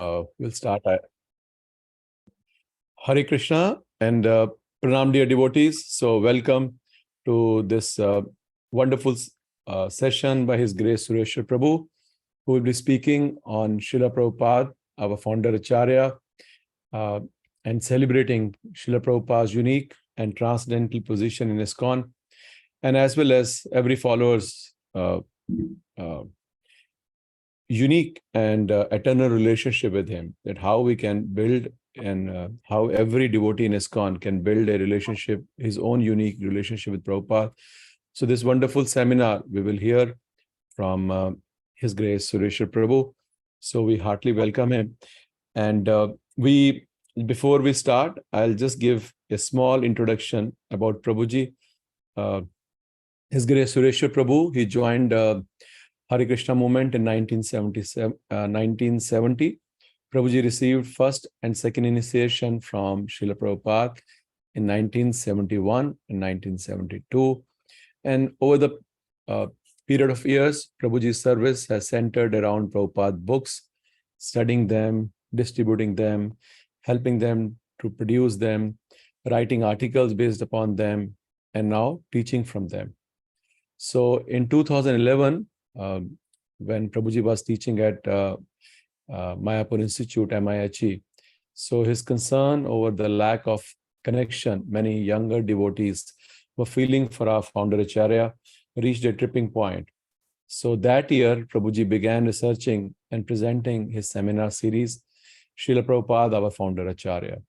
We'll start. Hare Krishna and Pranam, dear devotees. So, welcome to this wonderful session by His Grace Suresvara Prabhu, who will be speaking on Srila Prabhupada, our founder Acharya, and celebrating Srila Prabhupada's unique and transcendental position in ISKCON, and as well as every follower's unique and eternal relationship with him, that how we can build and how every devotee in ISKCON can build a relationship, his own unique relationship with Prabhupada. So this wonderful seminar we will hear from His Grace Suresvara Prabhu. So we heartily welcome him. And before we start, I'll just give a small introduction about Prabhuji. His Grace Suresvara Prabhu, he joined Hare Krishna movement in 1970. Prabhuji received first and second initiation from Srila Prabhupada in 1971 and 1972. And over the period of years, Prabhuji's service has centered around Prabhupada books, studying them, distributing them, helping them to produce them, writing articles based upon them, and now teaching from them. So in 2011, when Prabhuji was teaching at Mayapur Institute, MIHE, so his concern over the lack of connection many younger devotees were feeling for our founder Acharya reached a tripping point. So that year, Prabhuji began researching and presenting his seminar series, Srila Prabhupada, our founder Acharya.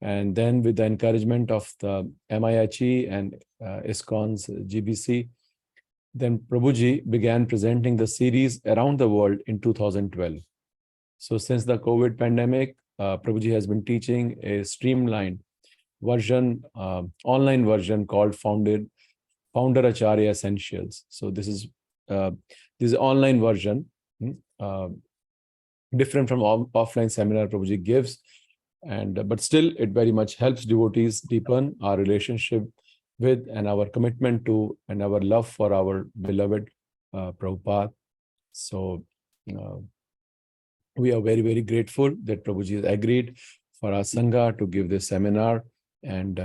And then with the encouragement of the MIHE and ISKCON's GBC, then Prabhuji began presenting the series around the world in 2012. So since the COVID pandemic, Prabhuji has been teaching a streamlined version, online version called Founder Acharya Essentials. So this is online version, different from offline seminar Prabhuji gives, but still it very much helps devotees deepen our relationship with and our commitment to and our love for our beloved Prabhupada. So we are very, very grateful that Prabhuji has agreed for our Sangha to give this seminar and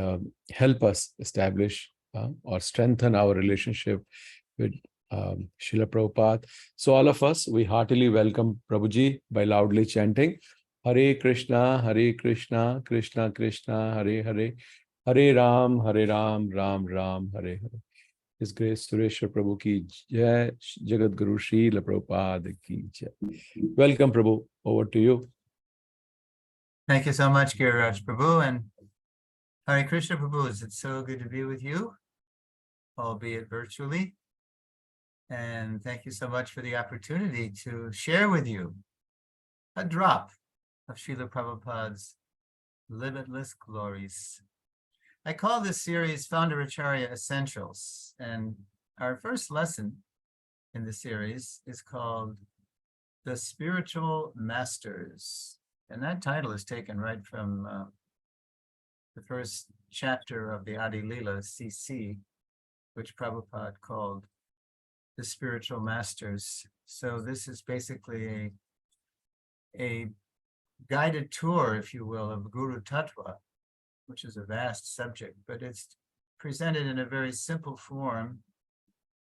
help us establish or strengthen our relationship with Srila Prabhupada. So all of us, we heartily welcome Prabhuji by loudly chanting Hare Krishna, Krishna Krishna, Hare Hare, Hare Ram, Ram Ram, Hare Hare. His Grace Suresvara Prabhu ki jai, Jagat Guru Srila Prabhupada ki jai. Welcome, Prabhu. Over to you. Thank you so much, Giriraj Prabhu, and Hare Krishna Prabhu. It's so good to be with you, albeit virtually. And thank you so much for the opportunity to share with you a drop of Srila Prabhupada's limitless glories. I call this series Founder Acharya Essentials, and our first lesson in the series is called The Spiritual Masters, and that title is taken right from the first chapter of the Adi Lila CC, which Prabhupada called The Spiritual Masters. So this is basically a guided tour, if you will, of Guru Tattva, which is a vast subject, but it's presented in a very simple form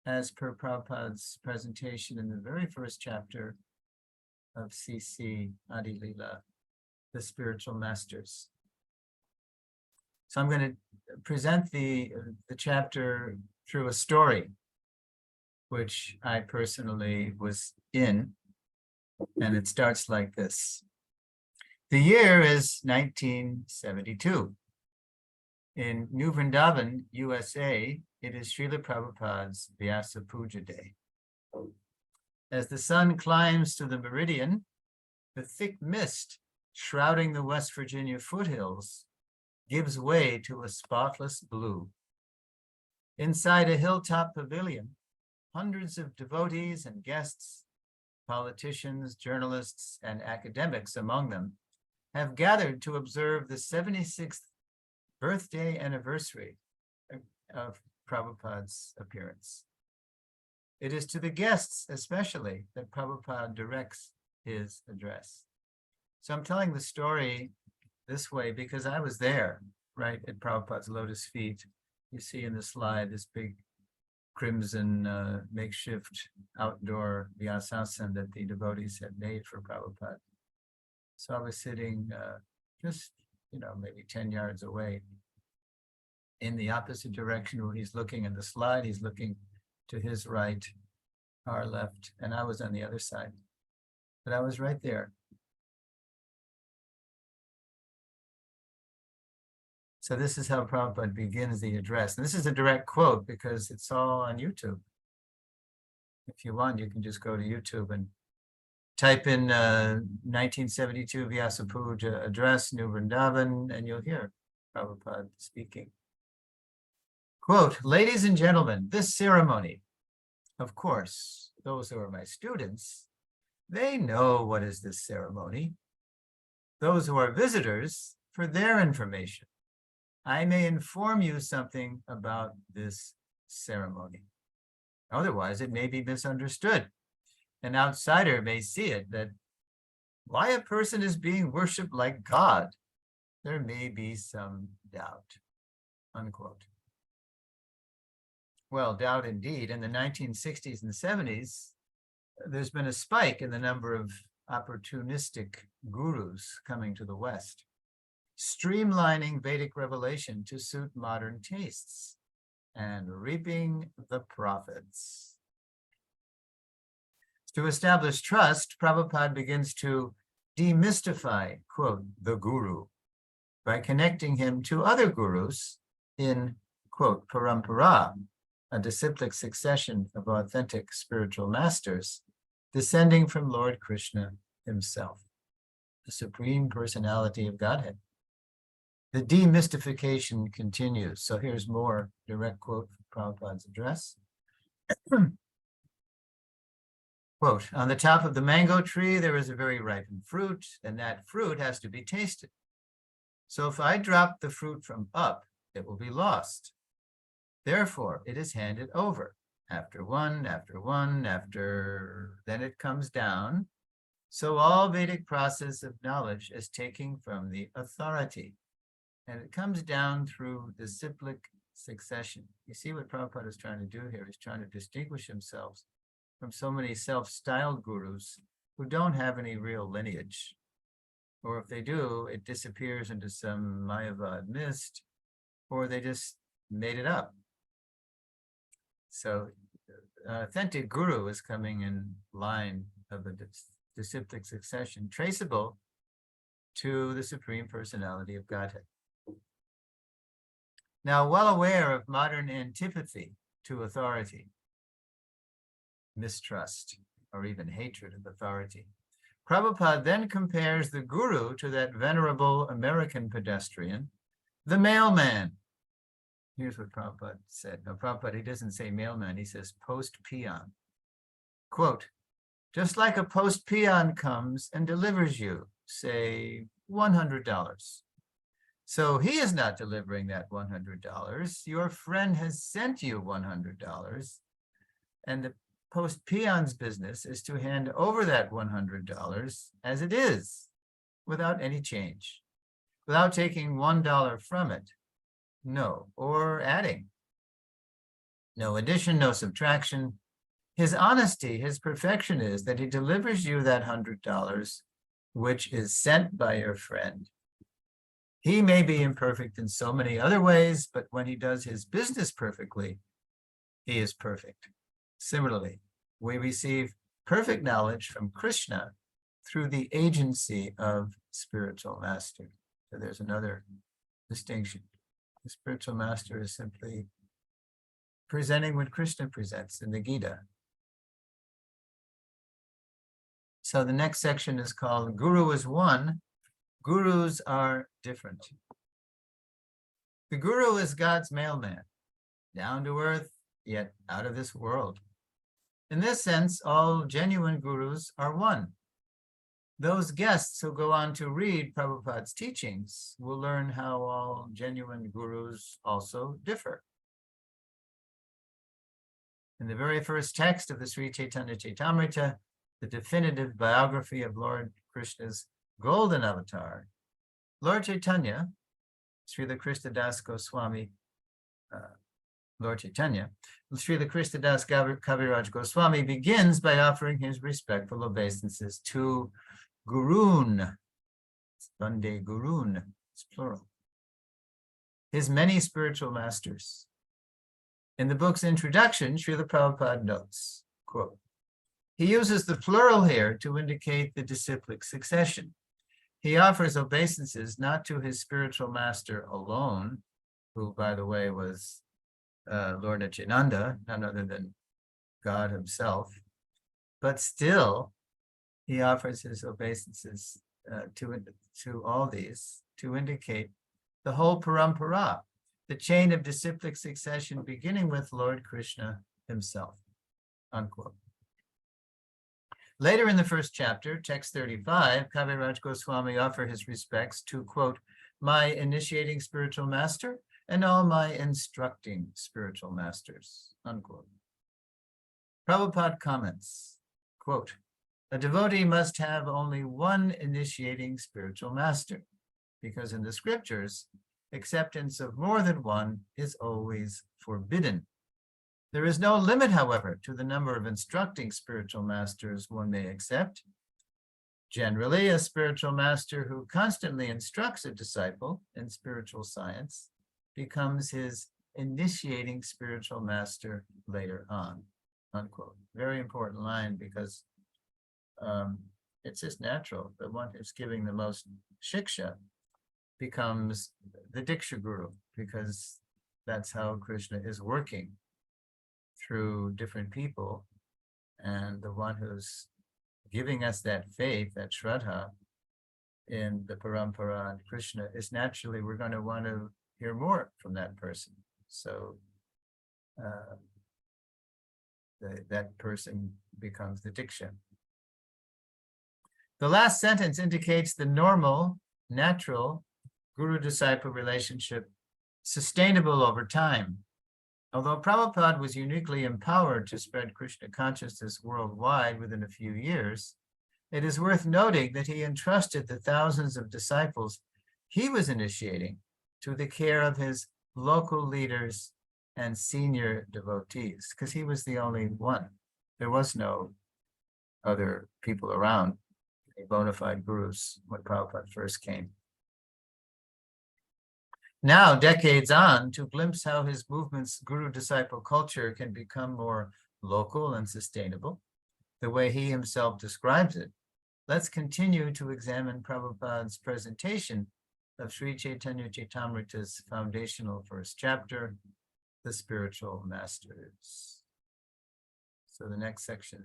as per Prabhupada's presentation in the very first chapter of CC Adi Lila, The Spiritual Masters. So I'm going to present the chapter through a story, which I personally was in, and it starts like this. The year is 1972. In New Vrindavan, USA, it is Srila Prabhupada's Vyasa Puja Day. As the sun climbs to the meridian, the thick mist shrouding the West Virginia foothills gives way to a spotless blue. Inside a hilltop pavilion, hundreds of devotees and guests, politicians, journalists, and academics among them, have gathered to observe the 76th birthday anniversary of Prabhupada's appearance. It is to the guests especially that Prabhupada directs his address. So I'm telling the story this way because I was there, right, at Prabhupada's lotus feet. You see in the slide this big crimson makeshift outdoor vyasasana that the devotees had made for Prabhupada. So I was sitting just, maybe 10 yards away in the opposite direction where he's looking in the slide. He's looking to his right, our left, and I was on the other side. But I was right there. So this is how Prabhupada begins the address. And this is a direct quote because it's all on YouTube. If you want, you can just go to YouTube and type in 1972 Vyasa Puja address, New Vrindavan, and you'll hear Prabhupada speaking. Quote, ladies and gentlemen, this ceremony, of course, those who are my students, they know what is this ceremony. Those who are visitors, for their information, I may inform you something about this ceremony. Otherwise, it may be misunderstood. An outsider may see it that why a person is being worshipped like God, there may be some doubt, unquote. Well, doubt indeed. In the 1960s and 70s, there's been a spike in the number of opportunistic gurus coming to the West, streamlining Vedic revelation to suit modern tastes and reaping the profits. To establish trust, Prabhupada begins to demystify, quote, the guru by connecting him to other gurus in, quote, parampara, a disciplic succession of authentic spiritual masters descending from Lord Krishna himself, the Supreme Personality of Godhead. The demystification continues. So here's more direct quote from Prabhupada's address. Quote, on the top of the mango tree, there is a very ripened fruit, and that fruit has to be tasted. So if I drop the fruit from up, it will be lost. Therefore, it is handed over after one, then it comes down. So all Vedic process of knowledge is taking from the authority, and it comes down through disciplic succession. You see what Prabhupada is trying to do here? He's trying to distinguish himself from so many self-styled gurus who don't have any real lineage. Or if they do, it disappears into some Mayavad mist, or they just made it up. So authentic guru is coming in line of a disciplic succession, traceable to the Supreme Personality of Godhead. Now, well aware of modern antipathy to authority, mistrust, or even hatred of authority, Prabhupada then compares the guru to that venerable American pedestrian, the mailman. Here's what Prabhupada said. No, Prabhupada, he doesn't say mailman, he says post-peon. Quote, just like a post-peon comes and delivers you, say, $100. So he is not delivering that $100. Your friend has sent you $100, and the post-peon's business is to hand over that $100 as it is, without any change, without taking $1 from it. No, or adding. No addition, no subtraction. His honesty, his perfection is that he delivers you that $100, which is sent by your friend. He may be imperfect in so many other ways, but when he does his business perfectly, he is perfect. Similarly, we receive perfect knowledge from Krishna through the agency of spiritual master. So there's another distinction. The spiritual master is simply presenting what Krishna presents in the Gita. So the next section is called Guru is One, Gurus are Different. The Guru is God's mailman, down to earth, yet out of this world. In this sense, all genuine gurus are one. Those guests who go on to read Prabhupada's teachings will learn how all genuine gurus also differ. In the very first text of the Sri Chaitanya Chaitamrita, the definitive biography of Lord Krishna's golden avatar, Lord Chaitanya, Srila Krishnadas Goswami, Lord Chaitanya, Srila Krishnadas Kaviraj Goswami begins by offering his respectful obeisances to Gurun, Vande Gurun, it's plural, his many spiritual masters. In the book's introduction, Srila Prabhupada notes, quote, he uses the plural here to indicate the disciplic succession. He offers obeisances not to his spiritual master alone, who, by the way, was Lord Nityananda, none other than God himself, but still he offers his obeisances to all these to indicate the whole parampara, the chain of disciplic succession beginning with Lord Krishna himself, unquote. Later in the first chapter, text 35, Kaviraj Goswami offers his respects to, quote, my initiating spiritual master and all my instructing spiritual masters, unquote. Prabhupada comments, quote, a devotee must have only one initiating spiritual master, because in the scriptures, acceptance of more than one is always forbidden. There is no limit, however, to the number of instructing spiritual masters one may accept. Generally, a spiritual master who constantly instructs a disciple in spiritual science becomes his initiating spiritual master later on, unquote. Very important line, because it's just natural. The one who's giving the most shiksha becomes the Diksha Guru, because that's how Krishna is working through different people. And the one who's giving us that faith, that shraddha in the parampara and Krishna is naturally, we're going to want to hear more from that person. So that person becomes the Diksha. The last sentence indicates the normal, natural guru-disciple relationship sustainable over time. Although Prabhupada was uniquely empowered to spread Krishna consciousness worldwide within a few years, it is worth noting that he entrusted the thousands of disciples he was initiating to the care of his local leaders and senior devotees, because he was the only one. There was no other people around, bona fide gurus, when Prabhupada first came. Now, decades on, to glimpse how his movement's guru-disciple culture can become more local and sustainable, the way he himself describes it, let's continue to examine Prabhupada's presentation of Sri Chaitanya Chaitamrita's foundational first chapter, the Spiritual Masters. So the next section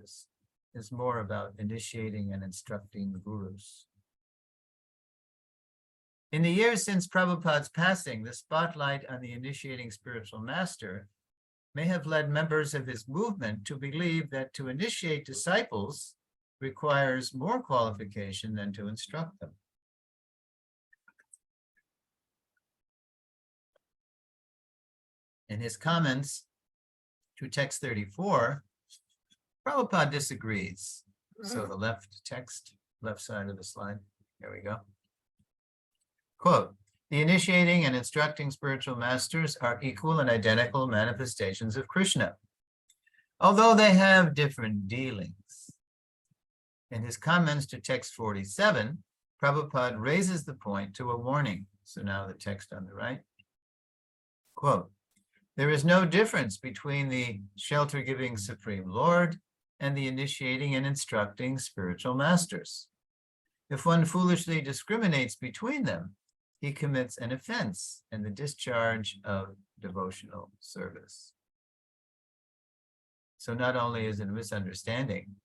is more about initiating and instructing the gurus. In the years since Prabhupada's passing, the spotlight on the initiating spiritual master may have led members of his movement to believe that to initiate disciples requires more qualification than to instruct them. In his comments to text 34, Prabhupada disagrees. So the left text, left side of the slide, here we go. Quote, the initiating and instructing spiritual masters are equal and identical manifestations of Krishna, although they have different dealings. In his comments to text 47, Prabhupada raises the point to a warning. So now the text on the right. Quote, there is no difference between the shelter-giving Supreme Lord and the initiating and instructing spiritual masters. If one foolishly discriminates between them, he commits an offense in the discharge of devotional service. So not only is it a misunderstanding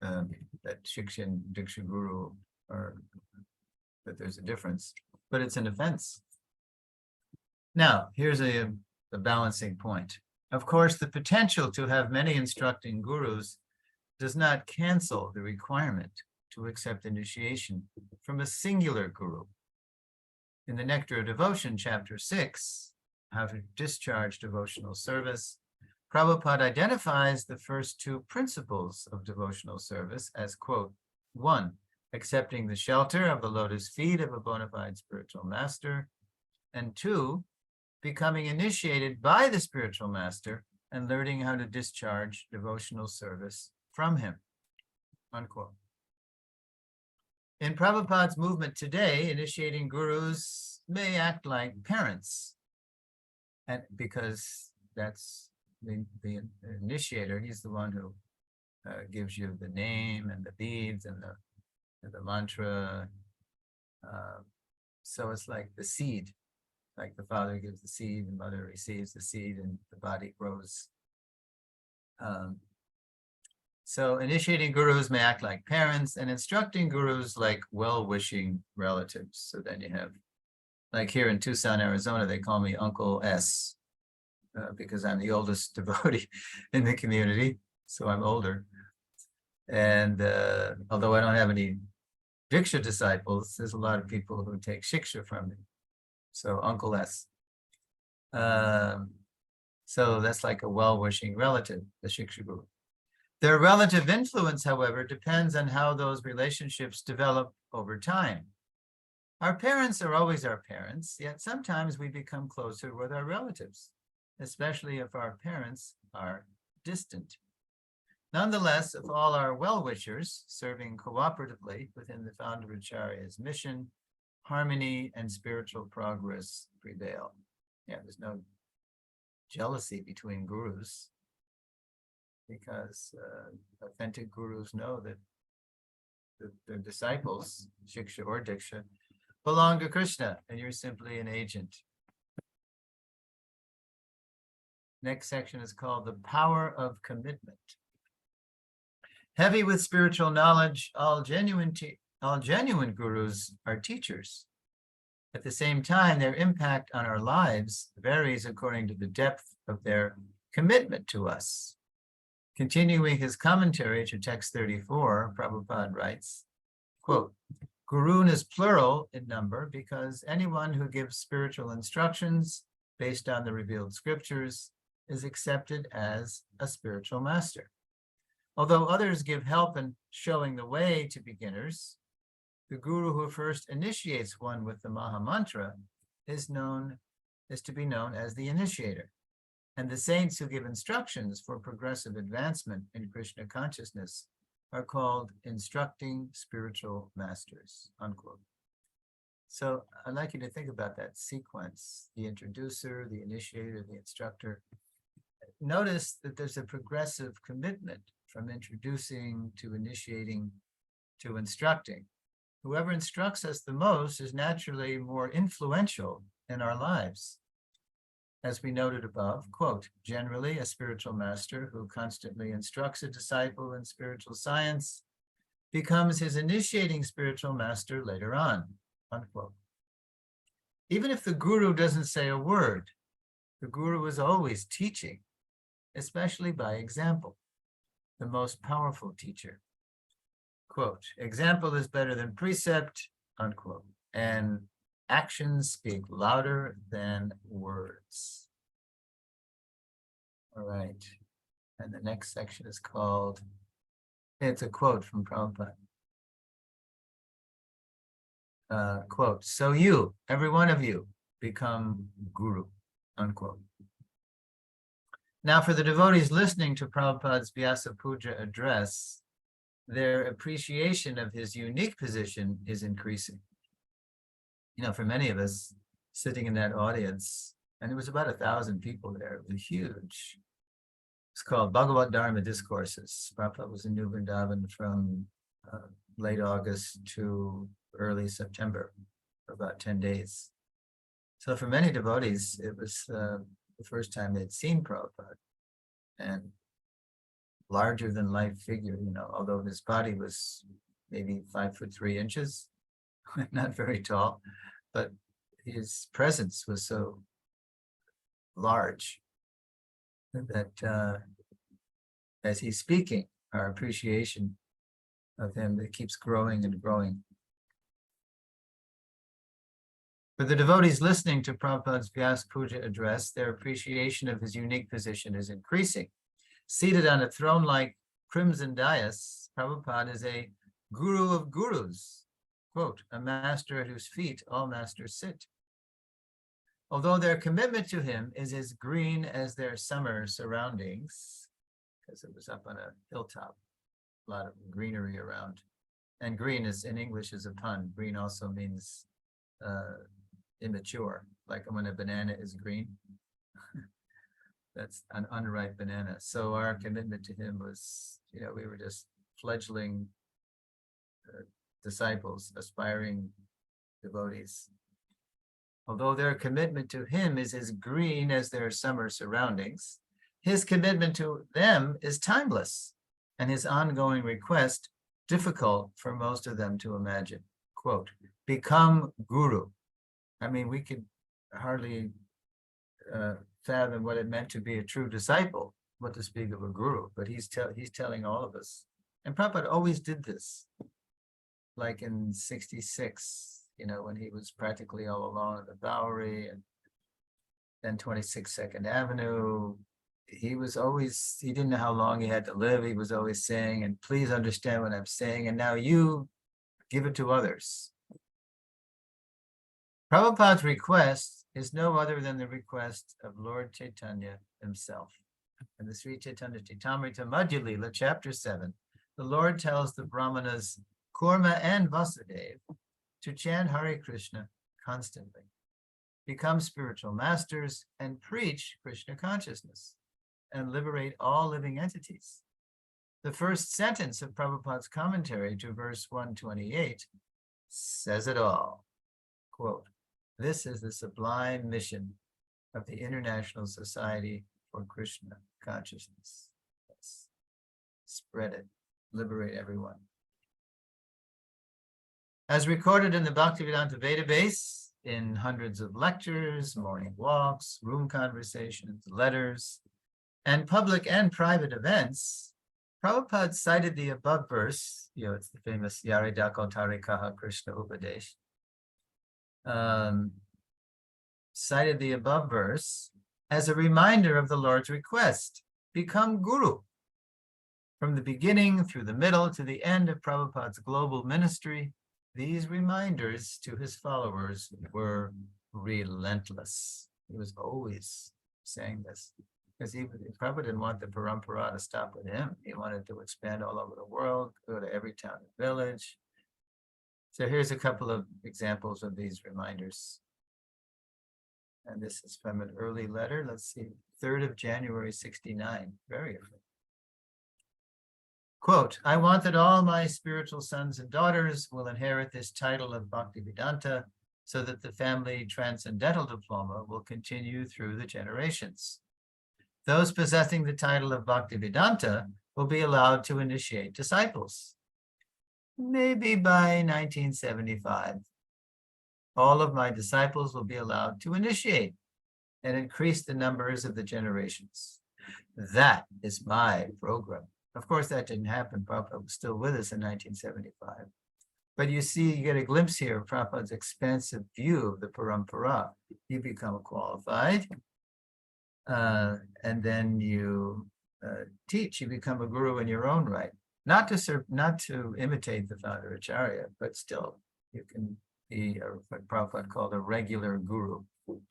that Shiksha and Diksha Guru are, that there's a difference, but it's an offense. Now, here's the balancing point. Of course, the potential to have many instructing gurus does not cancel the requirement to accept initiation from a singular guru. In the Nectar of Devotion, chapter 6, how to discharge devotional service, Prabhupada identifies the first two principles of devotional service as, quote, 1, accepting the shelter of the lotus feet of a bona fide spiritual master. And 2, becoming initiated by the spiritual master and learning how to discharge devotional service from him, unquote. In Prabhupada's movement today, initiating gurus may act like parents, and because that's the initiator, he's the one who gives you the name and the beads and the mantra. So it's like the seed, like the father gives the seed, the mother receives the seed, and the body grows. So initiating gurus may act like parents, and instructing gurus like well-wishing relatives. So then you have, like here in Tucson, Arizona, they call me Uncle S, because I'm the oldest devotee in the community, so I'm older. And although I don't have any Diksha disciples, there's a lot of people who take Shiksha from me. So Uncle S. So that's like a well-wishing relative, the Shiksha Guru. Their relative influence, however, depends on how those relationships develop over time. Our parents are always our parents, yet sometimes we become closer with our relatives, especially if our parents are distant. Nonetheless, if all are well-wishers serving cooperatively within the founder Acharya's mission, harmony and spiritual progress prevail. Yeah, there's no jealousy between gurus, because authentic gurus know that their disciples, Shiksha or Diksha, belong to Krishna, and you're simply an agent. Next section is called the power of commitment. Heavy with spiritual knowledge, all genuine gurus are teachers. At the same time, their impact on our lives varies according to the depth of their commitment to us. Continuing his commentary to text 34, Prabhupada writes, quote, Gurun is plural in number because anyone who gives spiritual instructions based on the revealed scriptures is accepted as a spiritual master. Although others give help in showing the way to beginners, the guru who first initiates one with the Maha Mantra is to be known as the initiator. And the saints who give instructions for progressive advancement in Krishna consciousness are called instructing spiritual masters, unquote. So I'd like you to think about that sequence, the introducer, the initiator, the instructor. Notice that there's a progressive commitment from introducing to initiating to instructing. Whoever instructs us the most is naturally more influential in our lives. As we noted above, quote, generally a spiritual master who constantly instructs a disciple in spiritual science becomes his initiating spiritual master later on, unquote. Even if the guru doesn't say a word, the guru is always teaching, especially by example, the most powerful teacher. Quote, example is better than precept, unquote, and actions speak louder than words. All right. And the next section is called, it's a quote from Prabhupada. Quote, so you, every one of you, become guru, unquote. Now for the devotees listening to Prabhupada's Vyasa Puja address, their appreciation of his unique position is increasing. You know, for many of us sitting in that audience, and there was about 1,000 people there, it was huge. It's called Bhagavad Dharma Discourses. Prabhupada was in New Vrindavan from late August to early September, for about 10 days. So for many devotees, it was the first time they'd seen Prabhupada. And larger than life figure, you know, although his body was maybe 5'3", not very tall, but his presence was so large that as he's speaking, our appreciation of him, it keeps growing and growing. For the devotees listening to Prabhupada's Vyasa Puja address, their appreciation of his unique position is increasing. Seated on a throne-like crimson dais, Prabhupada is a guru of gurus, quote, a master at whose feet all masters sit. Although their commitment to him is as green as their summer surroundings, because it was up on a hilltop, a lot of greenery around. And green is in English is a pun. Green also means immature, like when a banana is green. That's an unripe banana. So our commitment to him was, we were just fledgling disciples, aspiring devotees. Although their commitment to him is as green as their summer surroundings, his commitment to them is timeless, and his ongoing request difficult for most of them to imagine. Quote, become guru. I mean, we could hardly fathom what it meant to be a true disciple, what to speak of a guru, but he's telling all of us. And Prabhupada always did this, like in 66, when he was practically all alone at the Bowery, and then 26 2nd Avenue. He didn't know how long he had to live. He was always saying, and please understand what I'm saying, and now you give it to others. Prabhupada's request is no other than the request of Lord Chaitanya himself. In the Sri Chaitanya Chaitamrita Madhya Lila, chapter 7, the Lord tells the Brahmanas, Kurma and Vasudeva, to chant Hare Krishna constantly, become spiritual masters, and preach Krishna consciousness, and liberate all living entities. The first sentence of Prabhupada's commentary to verse 128 says it all. Quote, this is the sublime mission of the International Society for Krishna Consciousness. Yes. Spread it, liberate everyone. As recorded in the Bhaktivedanta database, in hundreds of lectures, morning walks, room conversations, letters, and public and private events, Prabhupada cited the above verse, it's the famous Yaridako Tarikaha Krishna Upadesh, cited the above verse as a reminder of the Lord's request, become guru. From the beginning through the middle to the end of Prabhupada's global ministry, these reminders to his followers were relentless. He was always saying this, because he probably didn't want the parampara to stop with him. He wanted to expand all over the world, go to every town and village. So here's a couple of examples of these reminders. And this is from an early letter. Let's see, 3rd of January, 69, very early. Quote, I want that all my spiritual sons and daughters will inherit this title of Bhaktivedanta so that the family transcendental diploma will continue through the generations. Those possessing the title of Bhaktivedanta will be allowed to initiate disciples. Maybe by 1975, all of my disciples will be allowed to initiate and increase the numbers of the generations. That is my program. Of course, that didn't happen. Prabhupada was still with us in 1975. But you see, you get a glimpse here of Prabhupada's expansive view of the parampara. You become qualified, and then you teach. You become a guru in your own right. Not to imitate the founder Acharya, but still, you can be what Prabhupada called a regular guru. And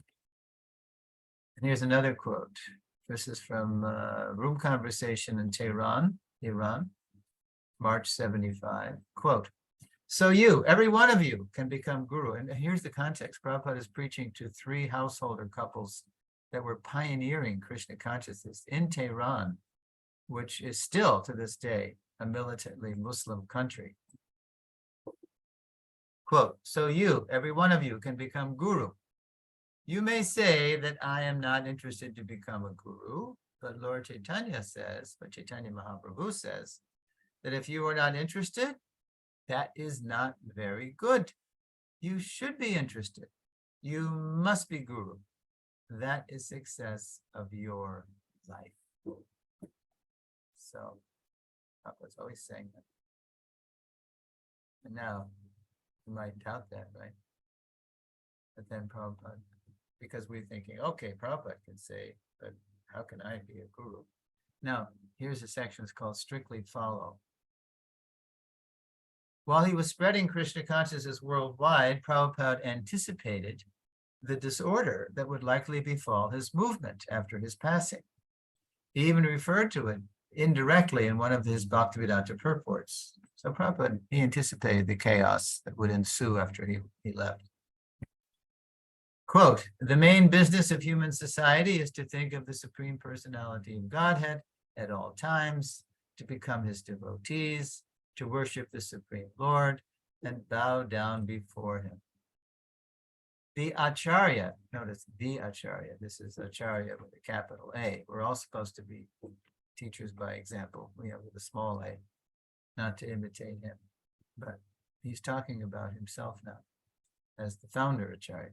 here's another quote. This is from Room Conversation in Tehran, Iran, March 75. Quote, so you, every one of you, can become guru. And here's the context. Prabhupada is preaching to 3 householder couples that were pioneering Krishna consciousness in Tehran, which is still to this day a militantly Muslim country. Quote, so you, every one of you, can become guru. You may say that I am not interested to become a guru, but Lord Chaitanya says, but Chaitanya Mahaprabhu says, that if you are not interested, that is not very good. You should be interested. You must be guru. That is success of your life. So, Prabhupada's always saying that. And now, you might doubt that, right? But then Prabhupada, because we're thinking, okay, Prabhupada can say, but how can I be a guru? Now, here's a section, it's called Strictly Follow. While he was spreading Krishna consciousness worldwide, Prabhupada anticipated the disorder that would likely befall his movement after his passing. He even referred to it indirectly in one of his Bhaktivedanta purports. So Prabhupada, he anticipated the chaos that would ensue after he left. Quote, the main business of human society is to think of the Supreme Personality of Godhead at all times, to become his devotees, to worship the Supreme Lord, and bow down before him. The Acharya, notice the Acharya, this is Acharya with a capital A. We're all supposed to be teachers by example, with a small a, not to imitate him. But he's talking about himself now as the founder Acharya.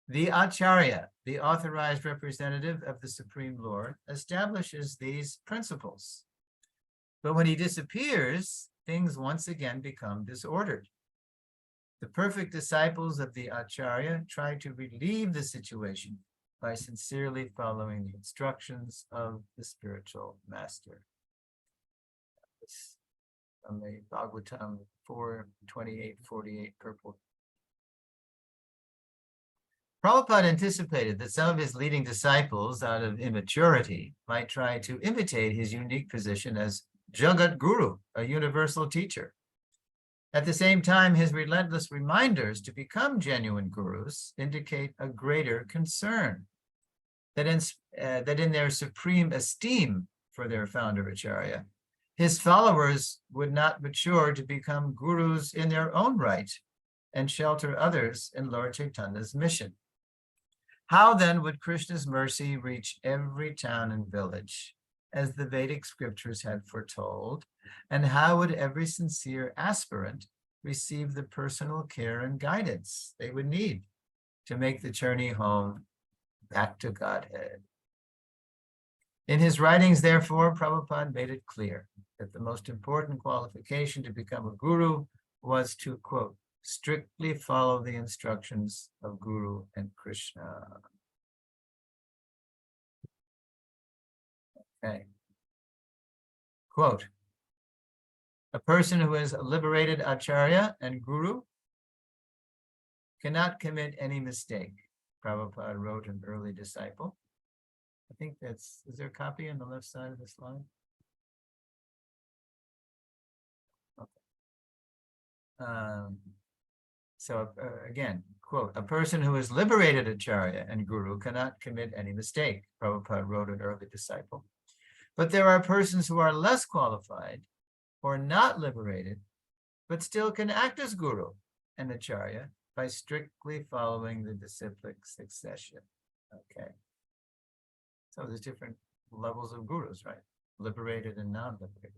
The Acharya, the authorized representative of the Supreme Lord, establishes these principles. But when he disappears, things once again become disordered. The perfect disciples of the Acharya try to relieve the situation by sincerely following the instructions of the spiritual master. This from the Bhagavatam 4:28-48 purport. Prabhupada anticipated that some of his leading disciples, out of immaturity, might try to imitate his unique position as Jagat Guru, a universal teacher. At the same time, his relentless reminders to become genuine gurus indicate a greater concern that in their supreme esteem for their founder Acharya, his followers would not mature to become gurus in their own right and shelter others in Lord Chaitanya's mission. How then would Krishna's mercy reach every town and village, as the Vedic scriptures had foretold? And how would every sincere aspirant receive the personal care and guidance they would need to make the journey home back to Godhead? In his writings, therefore, Prabhupada made it clear that the most important qualification to become a guru was to, quote, strictly follow the instructions of Guru and Krishna. Okay. Quote, a person who has liberated Acharya and Guru cannot commit any mistake, Prabhupada wrote an early disciple. I think is there a copy on the left side of the slide? Okay. So again, quote, a person who has liberated Acharya and Guru cannot commit any mistake, Prabhupada wrote an early disciple. But there are persons who are less qualified or not liberated, but still can act as Guru and Acharya by strictly following the disciplic succession. Okay. So there's different levels of gurus, right? Liberated and non-liberated.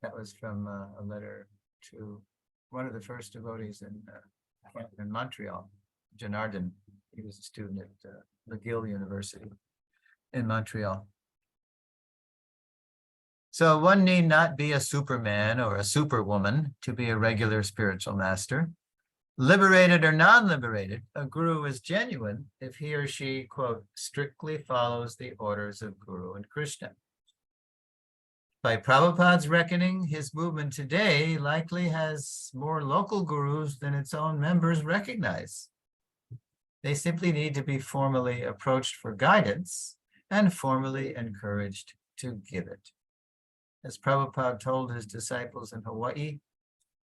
That was from a letter to one of the first devotees in Montreal, Janardhan. He was a student at McGill University in Montreal. So one need not be a superman or a superwoman to be a regular spiritual master. Liberated or non-liberated, a guru is genuine if he or she, quote, strictly follows the orders of Guru and Krishna. By Prabhupada's reckoning, his movement today likely has more local gurus than its own members recognize. They simply need to be formally approached for guidance and formally encouraged to give it. As Prabhupada told his disciples in Hawaii,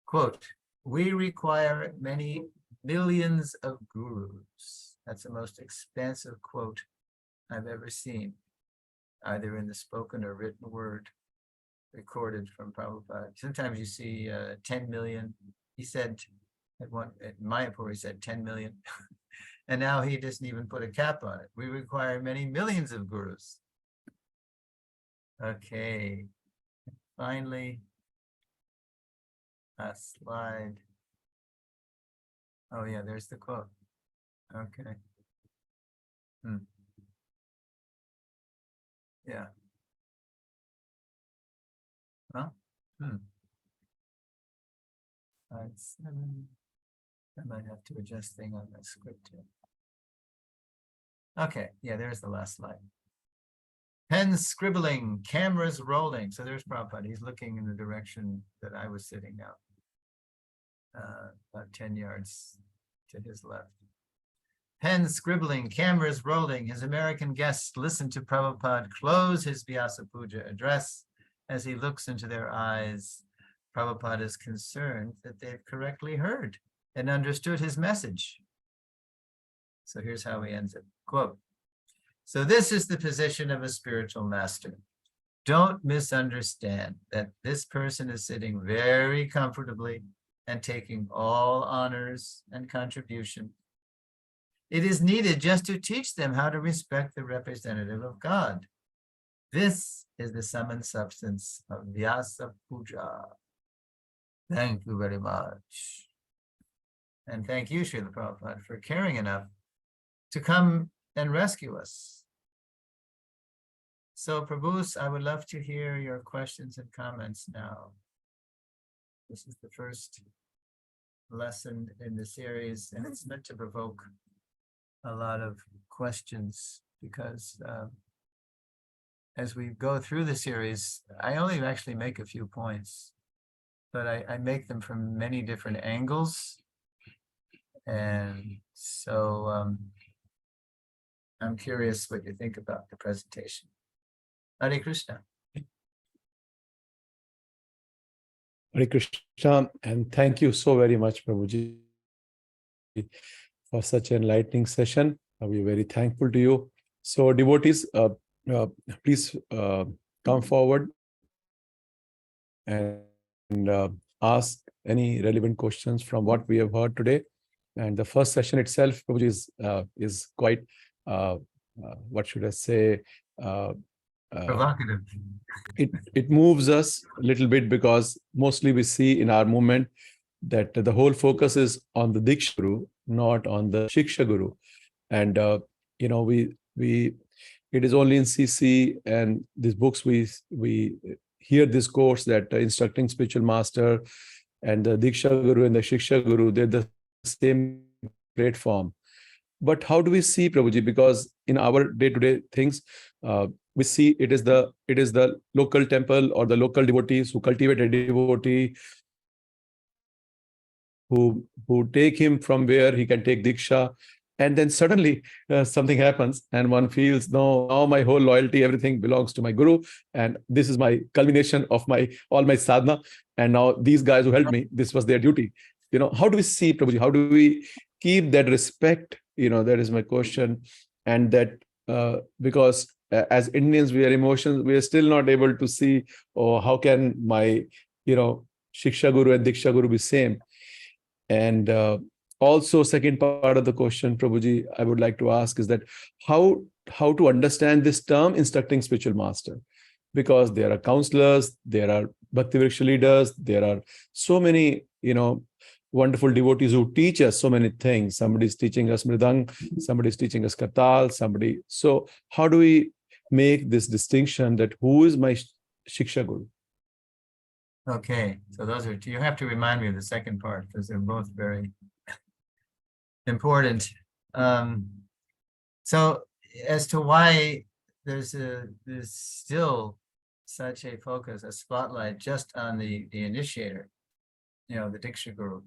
quote, we require many millions of gurus. That's the most expansive quote I've ever seen, either in the spoken or written word recorded from Prabhupada. Sometimes you see 10 million. He said at Mayapur, he said 10 million. And now he doesn't even put a cap on it. We require many millions of gurus. Okay. Finally, a slide. Oh yeah, there's the quote. Okay. Yeah. Well, Slide 7. I might have to adjust thing on the script here. Okay, yeah, there's the last slide. Pens scribbling, cameras rolling. So there's Prabhupada. He's looking in the direction that I was sitting now, about 10 yards to his left. Pens scribbling, cameras rolling. His American guests listen to Prabhupada close his Vyasa Puja address. As he looks into their eyes, Prabhupada is concerned that they've correctly heard and understood his message. So here's how he ends it. Quote, so this is the position of a spiritual master. Don't misunderstand that this person is sitting very comfortably and taking all honors and contribution. It is needed just to teach them how to respect the representative of God. This is the sum and substance of Vyasa Puja. Thank you very much. And thank you, Srila Prabhupada, for caring enough to come and rescue us. So, Prabhus, I would love to hear your questions and comments now. This is the first lesson in the series, and it's meant to provoke a lot of questions because as we go through the series, I only actually make a few points, but I make them from many different angles. And so I'm curious what you think about the presentation. Hare Krishna. Hare Krishna, and thank you so very much, Prabhuji, for such an enlightening session. We are very thankful to you. So, devotees, please come forward and ask any relevant questions from what we have heard today. And the first session itself, Prabhuji, is quite, what should I say? Provocative. It moves us a little bit because mostly we see in our movement that the whole focus is on the Diksha Guru, not on the Shiksha Guru. And it is only in CC and these books we hear this course that instructing spiritual master and the Diksha Guru and the Shiksha Guru, they're the same platform. But how do we see, Prabhuji? Because in our day-to-day things, we see it is the local temple or the local devotees who cultivate a devotee, who take him from where he can take Diksha. And then suddenly something happens and one feels, no, now my whole loyalty, everything belongs to my Guru. And this is my culmination of all my sadhana. And now these guys who helped me, this was their duty. How do we see, Prabhuji? How do we keep that respect? That is my question. And that because as Indians, we are emotions, we are still not able to see, how can my, Shiksha Guru and Diksha Guru be same? And also, second part of the question, Prabhuji, I would like to ask is that how to understand this term, instructing spiritual master? Because there are counselors, there are Bhakti Vriksha leaders, there are so many, wonderful devotees who teach us so many things. Somebody is teaching us Mridang, somebody is teaching us Kartal, So how do we make this distinction that who is my Shiksha Guru? Okay, so those are two. You have to remind me of the second part because they're both very important. So as to why there's still such a focus, a spotlight just on the initiator, the Diksha Guru.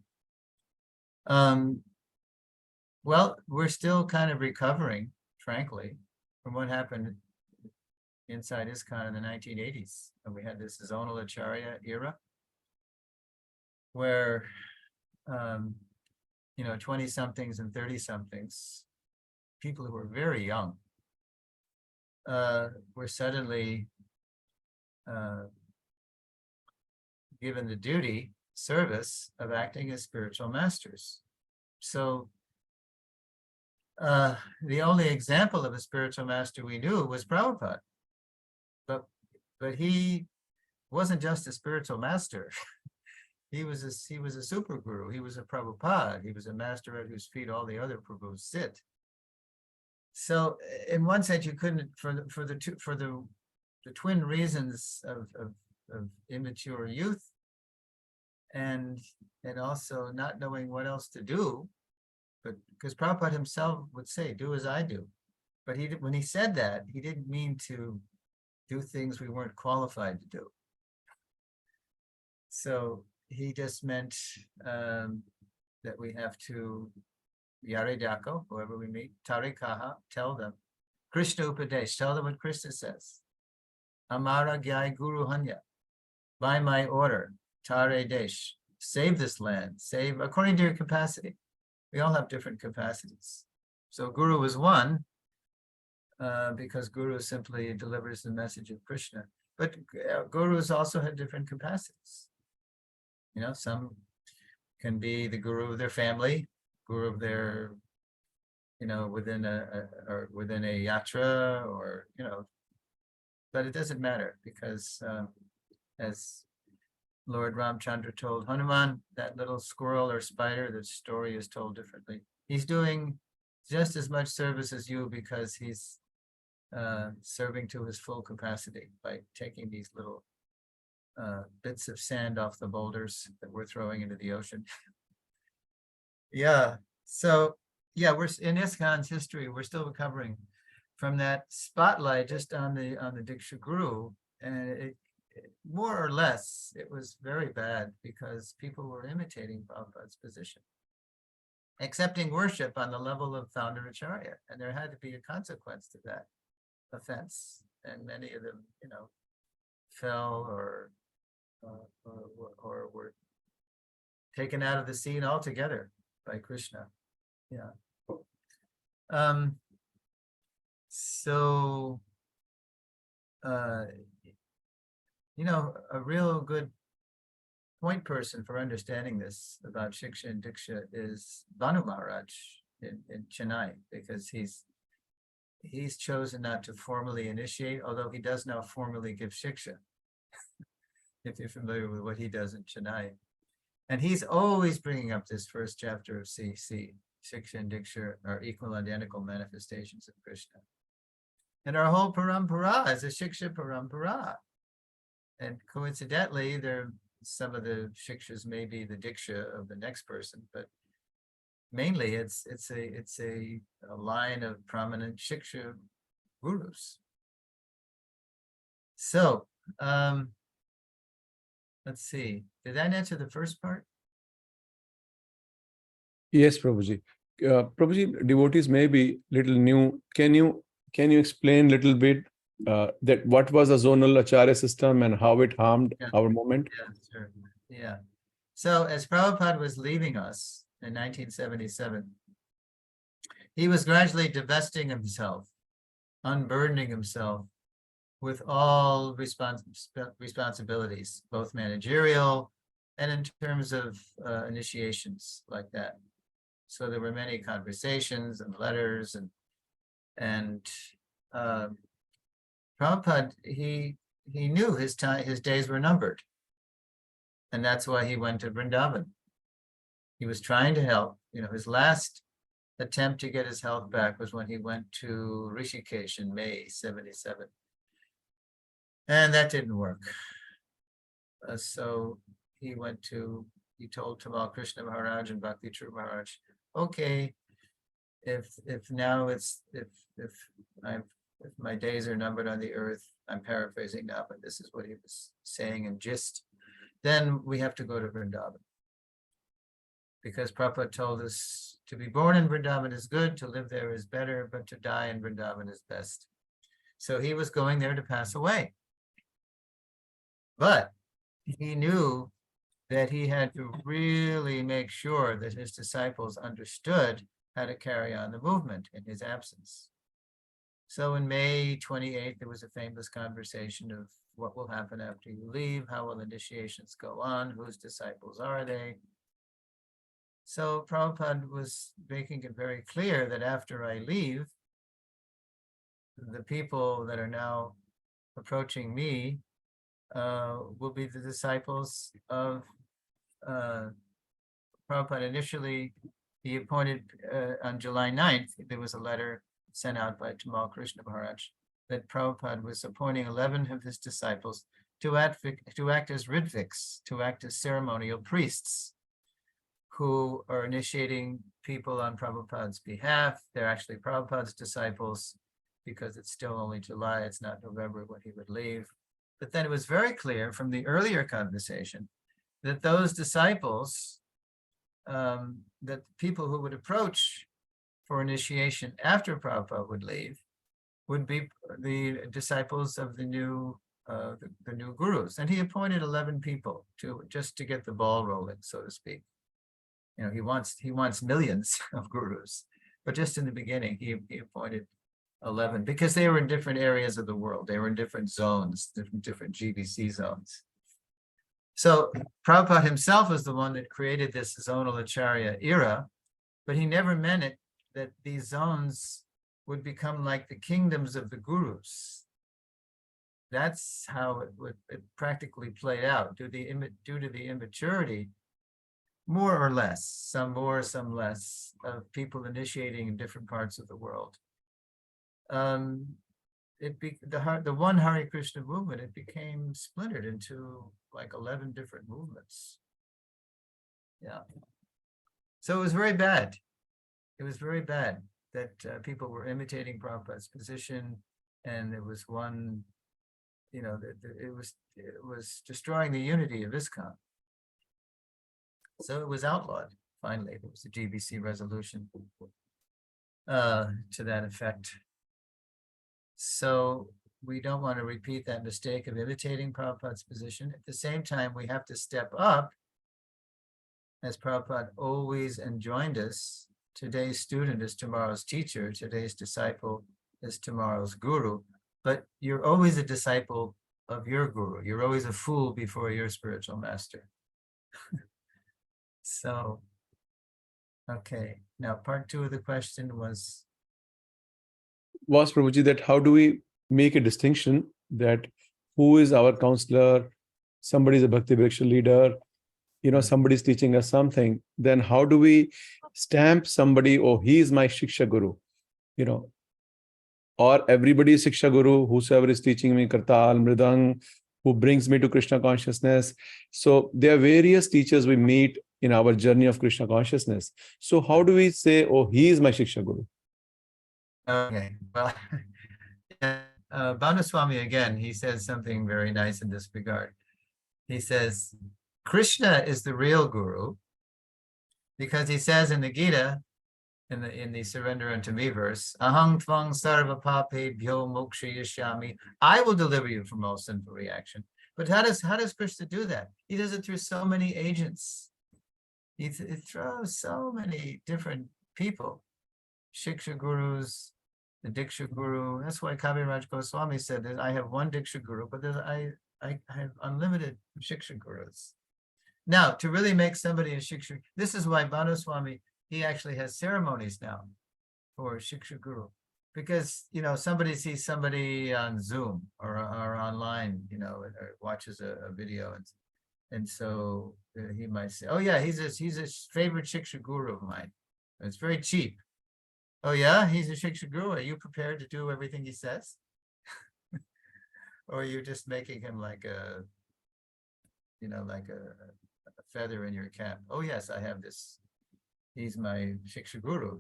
Well, we're still kind of recovering, frankly, from what happened inside ISKCON in the 1980s. And we had this zonal Acharya era where, 20-somethings and 30-somethings, people who were very young, were suddenly given the service of acting as spiritual masters. So the only example of a spiritual master we knew was Prabhupada. But he wasn't just a spiritual master. He was a super guru. He was a Prabhupada. He was a master at whose feet all the other Prabhus sit. So in one sense, you couldn't, for the twin reasons of immature youth and also not knowing what else to do, but because Prabhupada himself would say, do as I do. But when he said that, he didn't mean to do things we weren't qualified to do. So he just meant that we have to Yare Dako, whoever we meet, Tare Kaha, tell them. Krishna Upadesh, tell them what Krishna says. Amara Gyai Guru Hanya, by my order, Tare Desh, save this land, save according to your capacity. We all have different capacities. So Guru is one, because Guru simply delivers the message of Krishna. But Gurus also have different capacities. You know, some can be the Guru of their family, Guru of their, you know, within a yatra, or, you know, but it doesn't matter, because as Lord Ramchandra told Hanuman, that little squirrel or spider, the story is told differently. He's doing just as much service as you, because he's serving to his full capacity by taking these little bits of sand off the boulders that we're throwing into the ocean. Yeah, so yeah, we're in ISKCON's history, we're still recovering from that spotlight just on the Diksha Guru, and it more or less, it was very bad, because people were imitating Prabhupada's position, accepting worship on the level of founder Acharya, and there had to be a consequence to that offense, and many of them, you know, fell or were taken out of the scene altogether by Krishna. Yeah. So you know, a real good point person for understanding this about Shiksha and Diksha is Bhanu Maharaj in Chennai, because he's chosen not to formally initiate, although he does now formally give Shiksha, if you're familiar with what he does in Chennai. And he's always bringing up this first chapter of CC, Shiksha and Diksha are equal identical manifestations of Krishna. And our whole parampara is a Shiksha parampara. And coincidentally, some of the Shikshas may be the Diksha of the next person, but mainly it's a line of prominent Shiksha gurus. So let's see, did that answer the first part? Yes, Prabhuji. Prabhuji, devotees may be little new. Can you explain little bit that what was the zonal Acharya system and how it harmed our movement? Yeah, sure. Yeah. So as Prabhupada was leaving us in 1977, he was gradually divesting himself, unburdening himself with all responsibilities, both managerial and in terms of initiations like that. So there were many conversations and letters, and Prabhupada, he knew his days were numbered, and that's why he went to Vrindavan. He was trying to help. You know, his last attempt to get his health back was when he went to Rishikesh in May 77. And that didn't work. So he told Tamal Krishna Maharaj and Bhakti True Maharaj, okay, if my days are numbered on the earth, I'm paraphrasing now, but this is what he was saying in gist, then we have to go to Vrindavan. Because Prabhupada told us to be born in Vrindavan is good, to live there is better, but to die in Vrindavan is best. So he was going there to pass away. But he knew that he had to really make sure that his disciples understood how to carry on the movement in his absence. So in May 28th, there was a famous conversation of what will happen after you leave, how will initiations go on, whose disciples are they? So Prabhupada was making it very clear that after I leave, the people that are now approaching me will be the disciples of Prabhupada. Initially, he appointed on July 9th, there was a letter sent out by Tamal Krishna Maharaj that Prabhupada was appointing 11 of his disciples to act as ritviks, to act as ceremonial priests who are initiating people on Prabhupada's behalf. They're actually Prabhupada's disciples because it's still only July, it's not November when he would leave. But then it was very clear from the earlier conversation that those disciples, that people who would approach for initiation after Prabhupada would leave, would be the disciples of the new gurus. And he appointed 11 people just to get the ball rolling, so to speak. You know, he wants millions of gurus, but just in the beginning, he appointed 11 because they were in different areas of the world. They were in different zones, different GBC zones. So Prabhupada himself was the one that created this zonal Acharya era, but he never meant it that these zones would become like the kingdoms of the gurus. That's how it practically played out due to the immaturity, more or less, some more, some less, of people initiating in different parts of the world. The one Hare Krishna movement, it became splintered into like 11 different movements. Yeah. So it was very bad. It was very bad that people were imitating Prabhupada's position, and there was one, you know, it was destroying the unity of ISKCON. So it was outlawed. Finally, there was a GBC resolution to that effect. So we don't want to repeat that mistake of imitating Prabhupada's position. At the same time, we have to step up, as Prabhupada always enjoined us. Today's student is tomorrow's teacher. Today's disciple is tomorrow's guru. But you're always a disciple of your guru. You're always a fool before your spiritual master. So, okay. Now, part 2 of the question was Prabhuji, that how do we make a distinction that who is our counselor, somebody is a Bhakti Vriksha leader, you know, somebody's teaching us something, then how do we stamp somebody, oh, he is my Shiksha Guru, you know, or everybody is Shiksha Guru, whosoever is teaching me Kartal, Mridang, who brings me to Krishna consciousness. So there are various teachers we meet in our journey of Krishna consciousness. So how do we say, oh, he is my Shiksha Guru? Okay, well, Bhanuswami again, he says something very nice in this regard. He says, Krishna is the real guru, because he says in the Gita, in the surrender unto me verse, Aham tvang sarva pape bhyo moksha yashyami, I will deliver you from all sinful reaction. But how does Krishna do that? He does it through so many agents. He throws so many different people, Shiksha gurus, the Diksha guru. That's why Kaviraj Goswami said that I have one Diksha guru, but I have unlimited Shiksha gurus. Now, to really make somebody a Shiksha, this is why Bhanuswami, he actually has ceremonies now for Shiksha guru. Because, you know, somebody sees somebody on Zoom or online, you know, or watches a video, and so he might say, oh yeah, he's a favorite Shiksha guru of mine. It's very cheap. Oh yeah, he's a Shiksha guru. Are you prepared to do everything he says? Or are you just making him like a, you know, like a feather in your cap? Oh yes, I have this. He's my Shiksha guru.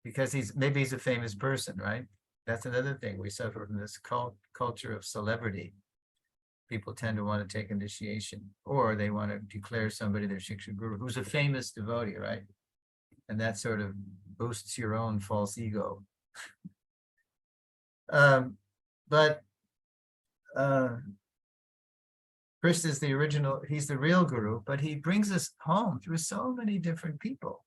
Because maybe he's a famous person, right? That's another thing. We suffer from this culture of celebrity. People tend to want to take initiation, or they want to declare somebody their Shiksha guru who's a famous devotee, right? And that sort of boosts your own false ego. But Krishna is the original, he's the real guru, but he brings us home through so many different people.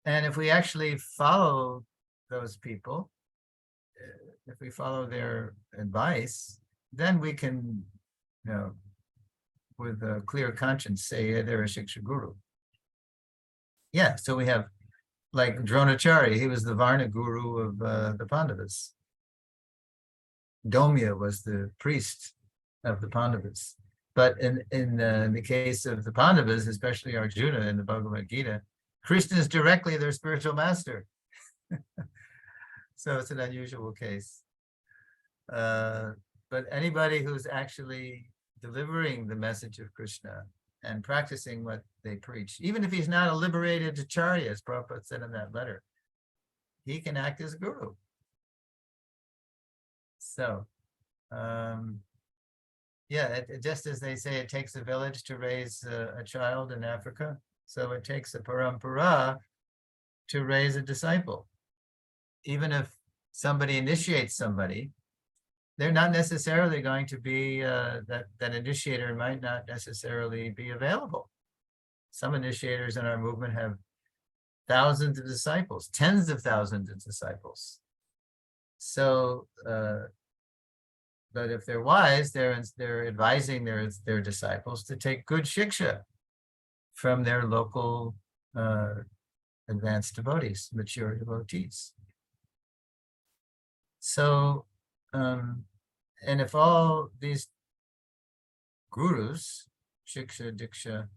And if we actually follow those people, if we follow their advice, then we can, you know, with a clear conscience say, yeah, they're a Shiksha guru. Yeah, so we have like Dronacharya, he was the Varna guru of the Pandavas. Domya was the priest of the Pandavas. But in the case of the Pandavas, especially Arjuna in the Bhagavad Gita, Krishna is directly their spiritual master. So it's an unusual case. But anybody who's actually delivering the message of Krishna and practicing what they preach, even if he's not a liberated Acharya, as Prabhupada said in that letter, he can act as guru. So, yeah, just as they say, it takes a village to raise a child in Africa, so it takes a parampara to raise a disciple. Even if somebody initiates somebody, they're not necessarily going to be, that initiator might not necessarily be available. Some initiators in our movement have thousands of disciples, tens of thousands of disciples. So, but if they're wise, they're advising their disciples to take good shiksha from their local advanced devotees, mature devotees. So, and if all these gurus, shiksha, diksha,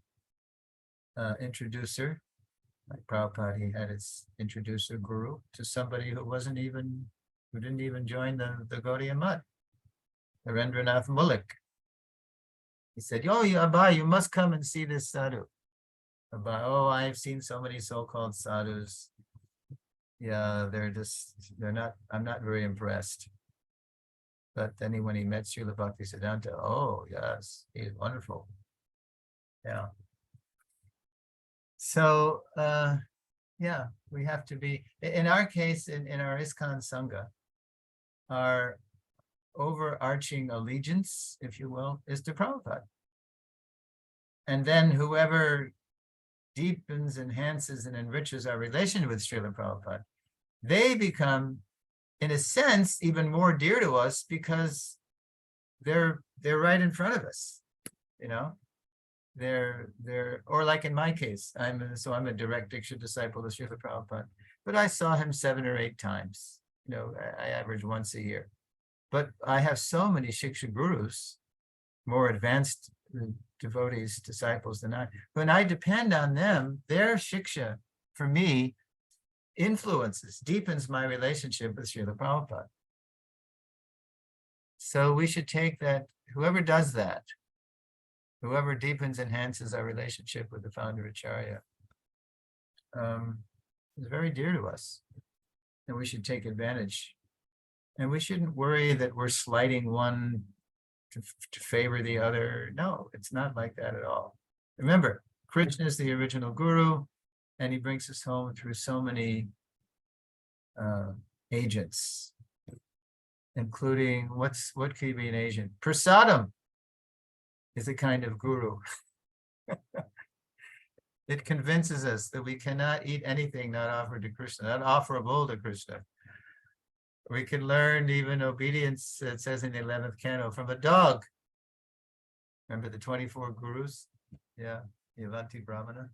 introducer, like Prabhupada, he had his introducer guru to somebody who didn't even join the Gaudiya Mutt, Narendranath Mullik. He said, "Oh, Abhay, you must come and see this sadhu." Abhay, "Oh, I've seen so many so-called sadhus. Yeah, I'm not very impressed." But then when he met Srila Bhaktisiddhanta, oh, yes, he's wonderful. Yeah. So, yeah, we have to be, in our case, in our ISKCON Sangha, our overarching allegiance, if you will, is to Prabhupada. And then whoever deepens, enhances, and enriches our relation with Srila Prabhupada, they become, in a sense, even more dear to us because they're right in front of us, you know. Or like in my case, I'm a direct Diksha disciple of Srila Prabhupada, but I saw him 7 or 8 times. You know, I average once a year. But I have so many Shiksha gurus, more advanced devotees, disciples than I. When I depend on them, their Shiksha, for me, deepens my relationship with Srila Prabhupada. So we should take that, whoever does that, whoever deepens, enhances our relationship with the founder Acharya, is very dear to us. And we should take advantage. And we shouldn't worry that we're slighting one to favor the other. No, it's not like that at all. Remember, Krishna is the original guru, and he brings us home through so many agents, including what could be an agent? Prasadam is a kind of guru. It convinces us that we cannot eat anything not offered to Krishna, not offerable to Krishna. We can learn even obedience, it says in the 11th canto, from a dog. Remember the 24 gurus? Yeah, Yavanti Brahmana.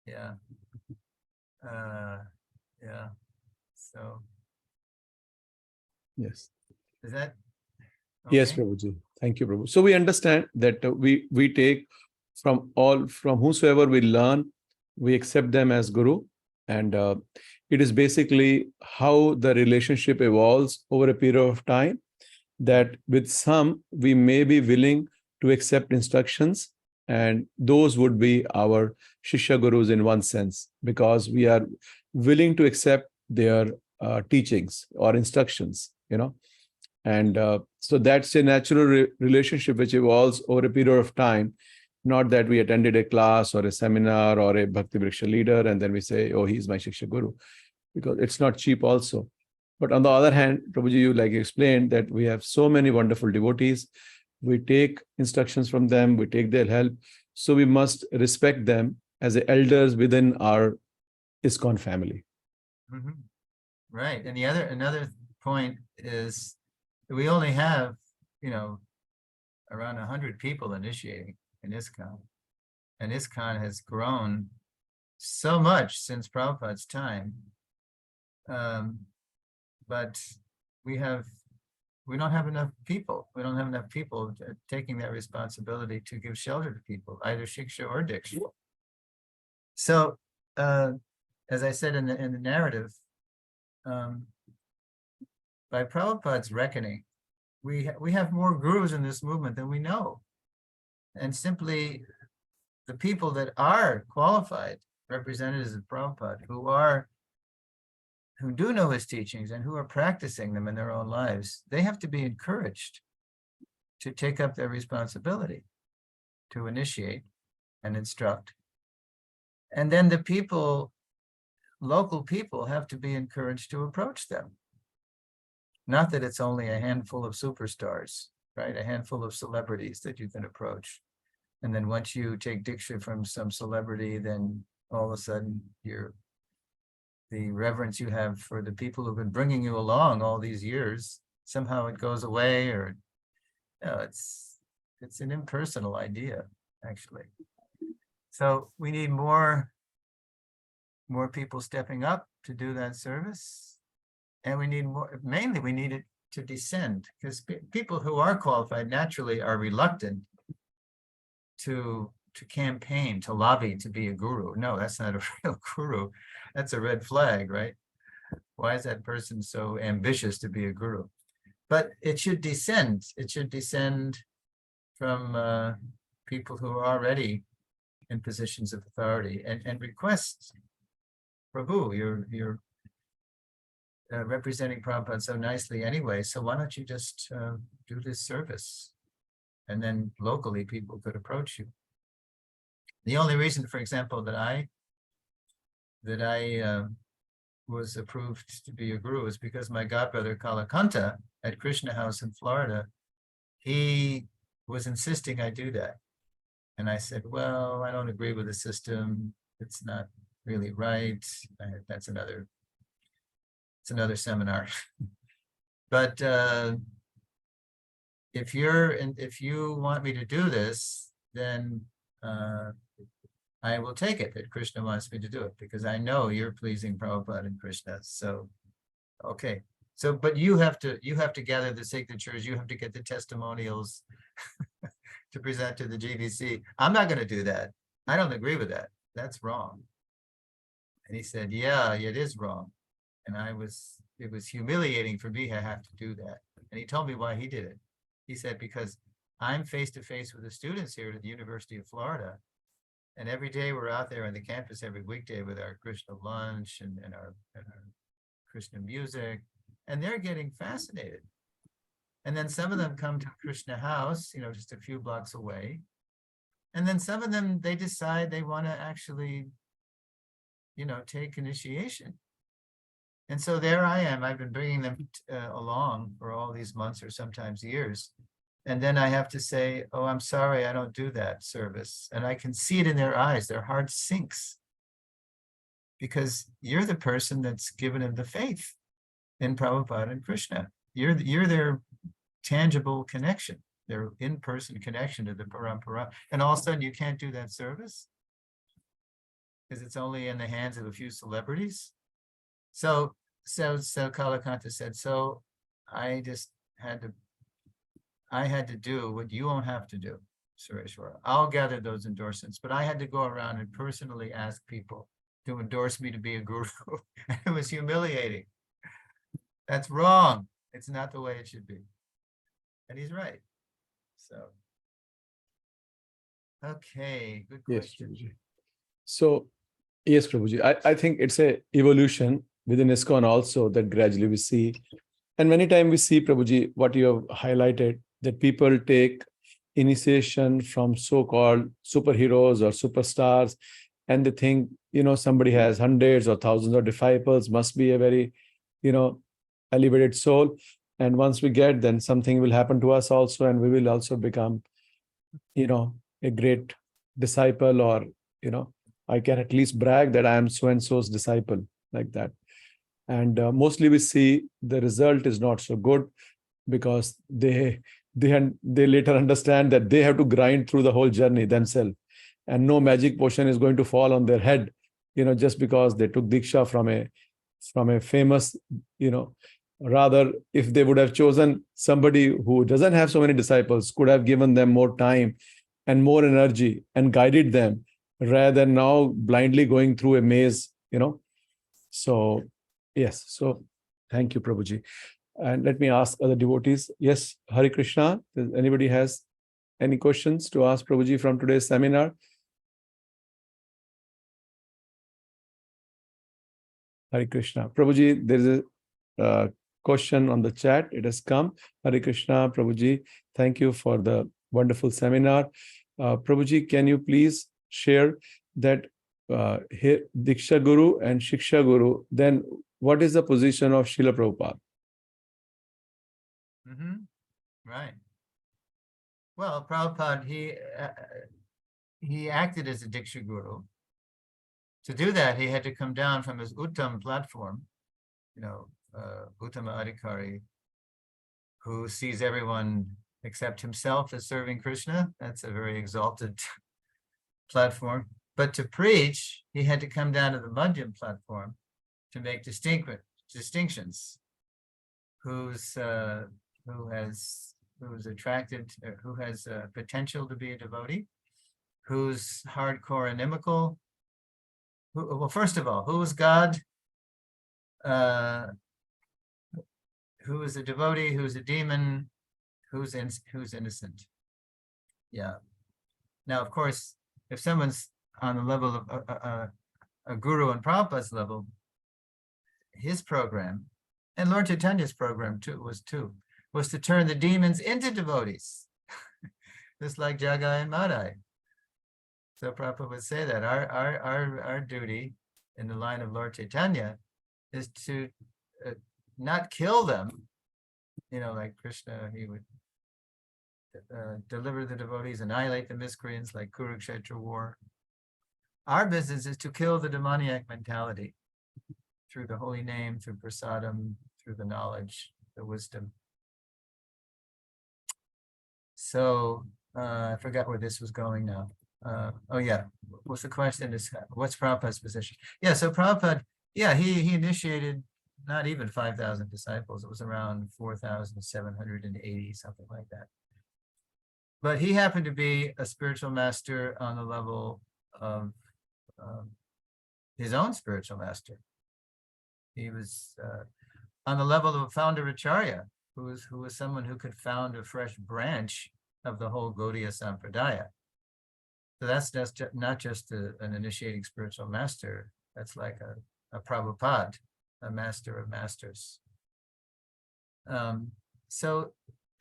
Yeah. Yeah. So. Yes. Is that? Okay? Yes, Prabhuji. Thank you, Prabhu. So we understand that we take from whomsoever we learn, we accept them as guru, and it is basically how the relationship evolves over a period of time, that with some we may be willing to accept instructions, and those would be our Shishya Gurus in one sense, because we are willing to accept their teachings or instructions, you know. And so that's a natural relationship which evolves over a period of time. Not that we attended a class or a seminar or a Bhakti Vriksha leader and then we say, oh, he's my Shiksha Guru, because it's not cheap also. But on the other hand, Prabhuji, you like explained that we have so many wonderful devotees. We take instructions from them, we take their help. So we must respect them as the elders within our ISKCON family. Mm-hmm. Right. And another point is we only have, around 100 people initiating in ISKCON. And ISKCON has grown so much since Prabhupada's time. But we don't have enough people. We don't have enough people taking that responsibility to give shelter to people, either Shiksha or Diksha. So, as I said in the narrative, by Prabhupada's reckoning, we have more gurus in this movement than we know. And simply the people that are qualified representatives of Prabhupada, who are who do know his teachings and who are practicing them in their own lives, they have to be encouraged to take up their responsibility, to initiate and instruct. And then the people, local people, have to be encouraged to approach them. Not that it's only a handful of superstars, right? A handful of celebrities that you can approach. And then once you take diksha from some celebrity, then all of a sudden the reverence you have for the people who've been bringing you along all these years, somehow it goes away, or it's an impersonal idea, actually. So we need more people stepping up to do that service. And we need more, mainly we need it to descend, because people who are qualified naturally are reluctant to campaign, to lobby to be a guru. No, that's not a real guru. That's a red flag, right? Why is that person so ambitious to be a guru? But it should descend. It should descend from people who are already in positions of authority and request, Prabhu, you're representing Prabhupada so nicely anyway, so why don't you just do this service? And then locally people could approach you. The only reason, for example, that I was approved to be a guru is because my godbrother Kalakanta at Krishna House in Florida, he was insisting I do that. And I said, well, I don't agree with the system. It's not really right. It's another seminar. But if you want me to do this, then I will take it that Krishna wants me to do it, because I know you're pleasing Prabhupada and Krishna. So, okay. So, but you have to gather the signatures. You have to get the testimonials to present to the GBC. I'm not going to do that. I don't agree with that. That's wrong. And he said, yeah, it is wrong. And it was humiliating for me to have to do that. And he told me why he did it. He said, because I'm face to face with the students here at the University of Florida. And every day we're out there on the campus every weekday with our Krishna lunch and our Krishna music, and they're getting fascinated. And then some of them come to Krishna House, just a few blocks away. And then some of them, they decide they want to actually, take initiation. And so there I am. I've been bringing them along for all these months or sometimes years. And then I have to say, oh, I'm sorry, I don't do that service. And I can see it in their eyes. Their heart sinks. Because you're the person that's given them the faith in Prabhupada and Krishna. You're their tangible connection, their in-person connection to the parampara. And all of a sudden you can't do that service because it's only in the hands of a few celebrities. So Kalakanta said, so I just had to do what you won't have to do, Suresvara. I'll gather those endorsements, but I had to go around and personally ask people to endorse me to be a guru. It was humiliating. That's wrong. It's not the way it should be. And he's right. So, okay, good question. Yes, Prabhuji. So, yes, Prabhuji, I think it's a evolution within ISKCON also that gradually we see. And many times we see, Prabhuji, what you have highlighted, that people take initiation from so-called superheroes or superstars, and they think, somebody has hundreds or thousands of disciples, must be a very, elevated soul. And once we get, then something will happen to us also, and we will also become, a great disciple, or, I can at least brag that I am so-and-so's disciple, like that. And mostly we see the result is not so good, because they later understand that they have to grind through the whole journey themselves, and no magic potion is going to fall on their head, just because they took diksha from a famous, rather, if they would have chosen somebody who doesn't have so many disciples, could have given them more time and more energy and guided them, rather than now blindly going through a maze, So, yes. So, thank you, Prabhuji. And let me ask other devotees. Yes, Hare Krishna. Does anybody has any questions to ask Prabhuji from today's seminar? Hare Krishna. Prabhuji, there is a question on the chat. It has come. Hare Krishna, Prabhuji. Thank you for the wonderful seminar. Prabhuji, can you please share that here, Diksha Guru and Shiksha Guru, then what is the position of Srila Prabhupada? Right. Well, Prabhupada, he acted as a Diksha Guru. To do that, he had to come down from his Uttam platform, Uttama Adhikari, who sees everyone except himself as serving Krishna. That's a very exalted platform. But to preach, he had to come down to the Madhyam platform to make distinctions. Who has attracted, who has potential to be a devotee, who's hardcore inimical. Well, first of all, who is God? Who is a devotee? Who's a demon? Who's innocent? Yeah. Now, of course, if someone's on the level of a guru on Prabhupada's level, his program, and Lord Chaitanya's program too, was to turn the demons into devotees, just like Jagai and Madai. So Prabhupada would say that our duty in the line of Lord Chaitanya is to not kill them, like Krishna, he would deliver the devotees, annihilate the miscreants like Kurukshetra war. Our business is to kill the demoniac mentality through the holy name, through prasadam, through the knowledge, the wisdom. So I forgot where this was going now. Oh yeah, what's the question? What's Prabhupada's position? Yeah, so Prabhupada, he initiated not even 5,000 disciples. It was around 4,780, something like that. But he happened to be a spiritual master on the level of his own spiritual master. He was on the level of a founder Acharya, who was someone who could found a fresh branch of the whole Gaudiya Sampradaya. So that's not just an initiating spiritual master. That's like a Prabhupada, a master of masters. So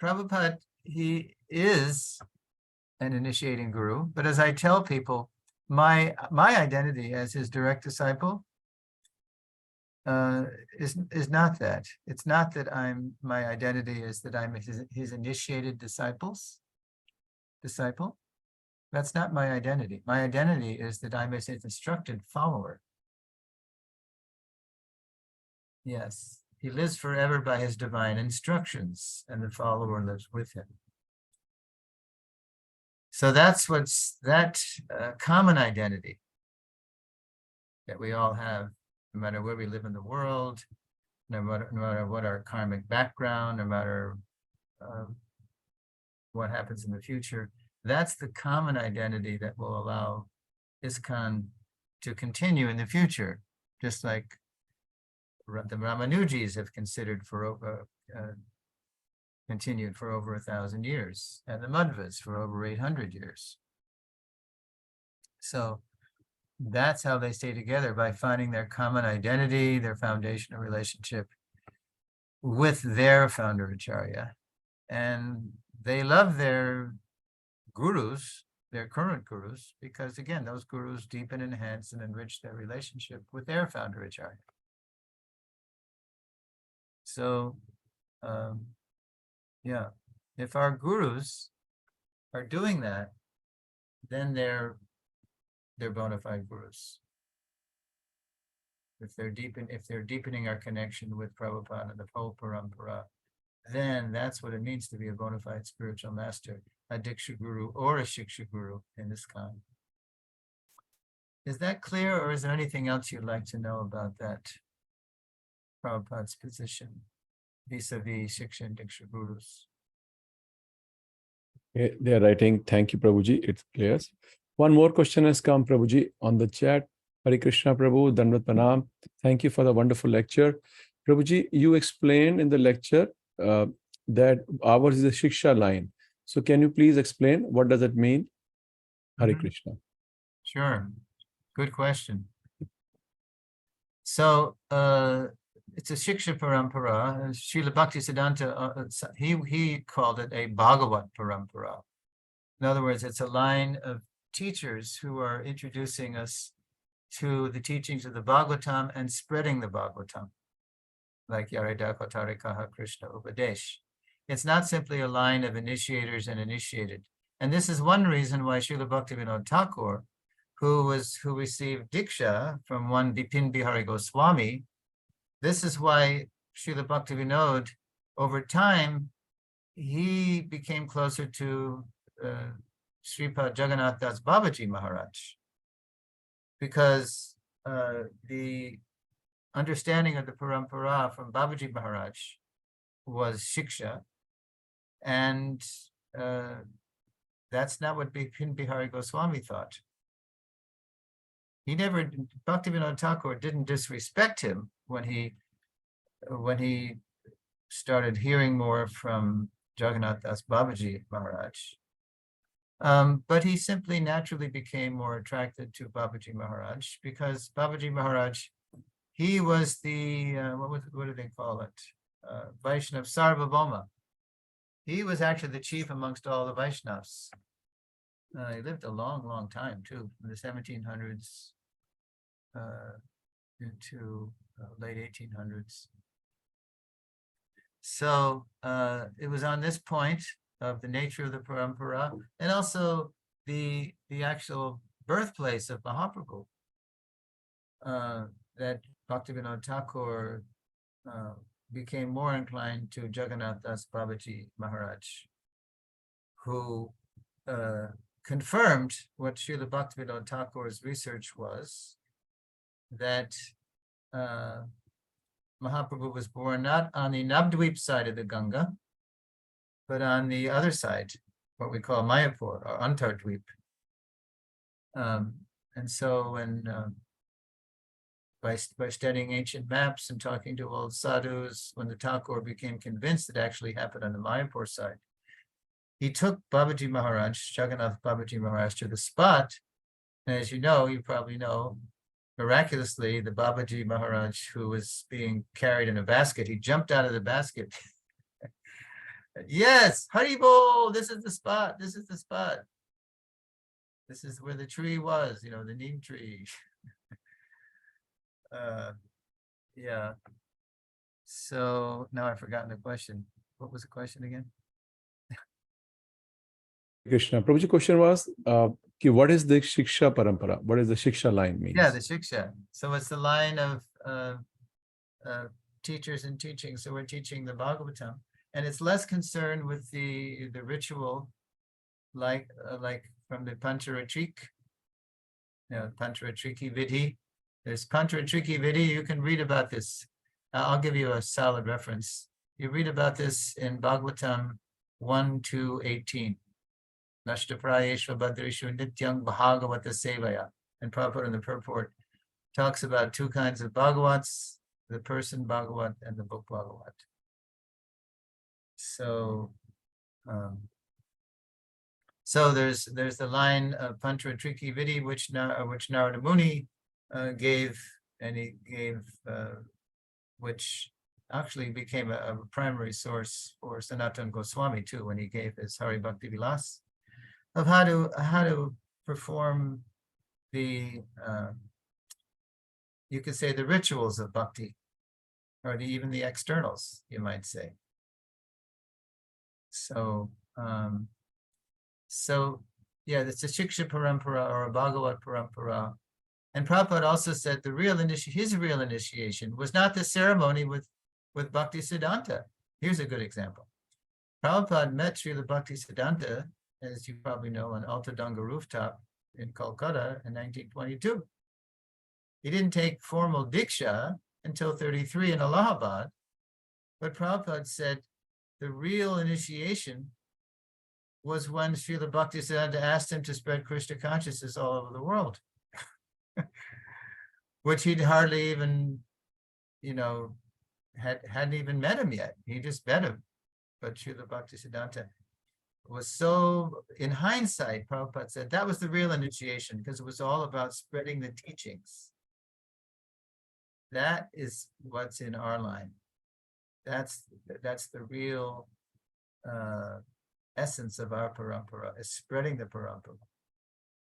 Prabhupada, he is an initiating guru, but as I tell people, my identity as his direct disciple is not that. It's not that my identity is that I'm his initiated disciple. That's not my identity. My identity is that I'm his instructed follower. Yes, he lives forever by his divine instructions, and the follower lives with him. So that's that common identity that we all have, no matter where we live in the world, no matter what our karmic background, no matter what happens in the future. That's the common identity that will allow ISKCON to continue in the future, just like the Ramanujis have continued for over 1,000 years, and the Madhvas for over 800 years. So that's how they stay together, by finding their common identity, their foundational relationship with their founder Acharya. And they love their gurus, their current gurus, because again, those gurus deepen, enhance, and enrich their relationship with their founder Acharya. So, if our gurus are doing that, then they're bona fide gurus. If they're deepening our connection with Prabhupada and the whole parampara, then that's what it means to be a bona fide spiritual master, a Diksha Guru or a Shiksha Guru in this kind. Is that clear, or is there anything else you'd like to know about that Prabhupada's position vis-a-vis Shiksha and Diksha Gurus? They are writing, thank you, Prabhuji, it's clear. One more question has come, Prabhuji, on the chat. Hare Krishna, Prabhu, Dandavat Pranam. Thank you for the wonderful lecture. Prabhuji, you explained in the lecture that ours is a Shiksha line. So can you please explain what does it mean? Hare Krishna. Sure. Good question. So it's a Shiksha Parampara. Srila Bhaktisiddhanta, he called it a Bhagavad Parampara. In other words, it's a line of teachers who are introducing us to the teachings of the Bhagavatam and spreading the Bhagavatam, like Yaridakatarikaha Krishna Upadesh. It's not simply a line of initiators and initiated. And this is one reason why Srila Bhaktivinoda Thakur, who received Diksha from one Bipin Bihari Goswami, this is why Srila Bhaktivinoda, over time, he became closer to Sripad Jagannath Das Babaji Maharaj, because the understanding of the Parampara from Babaji Maharaj was Shiksha, and that's not what Bipin Bihari Goswami thought. He never, Bhaktivinoda Thakur didn't disrespect him when he started hearing more from Jagannath Das Babaji Maharaj. But he simply naturally became more attracted to Babaji Maharaj, because Babaji Maharaj, he was the, what do they call it? Vaishnav Sarvabhauma. He was actually the chief amongst all the Vaishnavas. He lived a long, long time too, from the 1700s into late 1800s. So it was on this point of the nature of the parampara, and also the actual birthplace of Mahaprabhu, that Bhaktivinoda Thakur became more inclined to Jagannath Das Babaji Maharaj, who confirmed what Srila Bhaktivinoda Thakur's research was, that Mahaprabhu was born not on the Navdvip side of the Ganga, but on the other side, what we call Mayapur or Antardvip. And so when by studying ancient maps and talking to old sadhus, when the Thakur became convinced it actually happened on the Mayapur side, he took Babaji Maharaj, Jagannath Babaji Maharaj, to the spot. And as you know, you probably know, miraculously, the Babaji Maharaj, who was being carried in a basket, he jumped out of the basket. Yes, Haribol, this is the spot, this is the spot. This is where the tree was, you know, the neem tree. Yeah. So now I've forgotten the question. What was the question again? Krishna. Prabhuji, question was, what is the Shiksha Parampara? What is the Shiksha line means? Yeah, the Shiksha. So it's the line of teachers and teaching. So we're teaching the Bhagavatam, and it's less concerned with the ritual, like from the Pancharatrik, you know, Pancharatriki Vidhi. There's Pancharatriki Vidhi. You can read about this. I'll give you a solid reference. You read about this in Bhagavatam 1-18. Nashtaprayeshva Badrishu Nityang Bhagavata Sevaya. And Prabhupada in the purport talks about two kinds of Bhagavats, the person Bhagavat and the book Bhagavat. So so there's the line of Pancharatriki Vidhi, which Narada Muni gave, and he gave which actually became a primary source for Sanatana Goswami too, when he gave his Hari Bhakti Vilas, of how to perform the you could say the rituals of bhakti, or even the externals, you might say. So yeah, it's a Shiksha Parampara or a Bhagavad Parampara. And Prabhupada also said his real initiation was not the ceremony with Bhakti Siddhanta. Here's a good example. Prabhupada met Srila Bhakti Siddhanta, as you probably know, on Alta Dunga rooftop in Kolkata in 1922. He didn't take formal Diksha until 33 in Allahabad, but Prabhupada said the real initiation was when Srila Bhakti Siddhanta asked him to spread Krishna consciousness all over the world, which he'd hardly even, you know, hadn't even met him yet. He just met him. But Srila Bhakti Siddhanta was so, in hindsight, Prabhupada said that was the real initiation, because it was all about spreading the teachings. That is what's in our line. That's the real essence of our parampara, is spreading the parampara.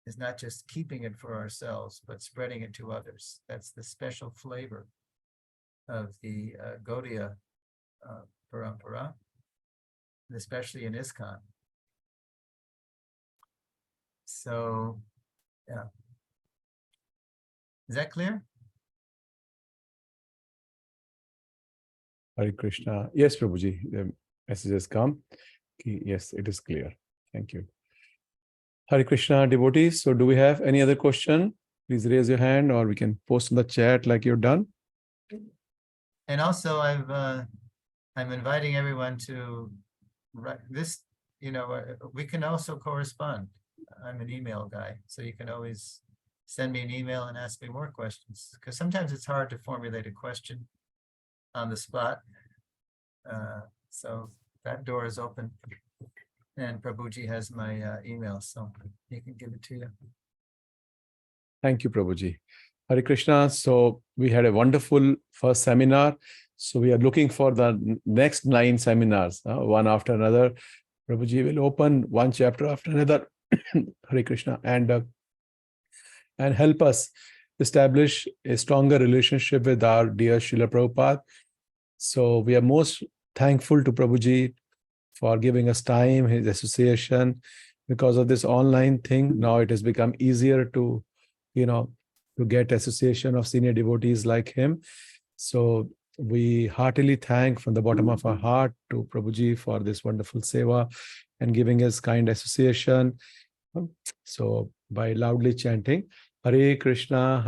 Is not just keeping it for ourselves, but spreading it to others. That's the special flavor of the Gaudiya parampara, especially in ISKCON. So, yeah. Is that clear? Hare Krishna. Yes, Prabhuji, the message has come. Yes, it is clear. Thank you. Hare Krishna, devotees. So do we have any other question? Please raise your hand, or we can post in the chat like you've done. And also, I'm inviting everyone to write this. We can also correspond. I'm an email guy, so you can always send me an email and ask me more questions, because sometimes it's hard to formulate a question on the spot. So that door is open, and Prabhuji has my email, so he can give it to you. Thank you, Prabhuji. Hare Krishna. So we had a wonderful first seminar. So we are looking for the next 9 seminars, one after another. Prabhuji will open one chapter after another. Hare Krishna. And help us establish a stronger relationship with our dear Srila Prabhupada. So we are most thankful to Prabhuji for giving us time, his association. Because of this online thing, now it has become easier to get association of senior devotees like him. So we heartily thank from the bottom of our heart to Prabhuji for this wonderful seva and giving us kind association. So by loudly chanting, Hare Krishna,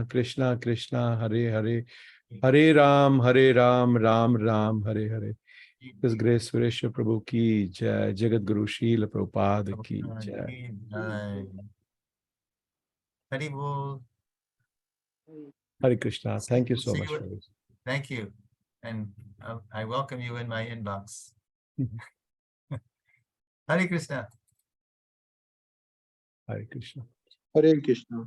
Krishna Krishna, Hare Hare, Hare Ram, Ram Ram, Hare Hare. His Grace Suresvara Prabhu ki jai, Jagat Guru Srila Prabhupada ki jai. Hari Bol. Hare Krishna. Thank you so much. Thank you. And I welcome you in my inbox. Hare Krishna. Hare Krishna. Hare Krishna.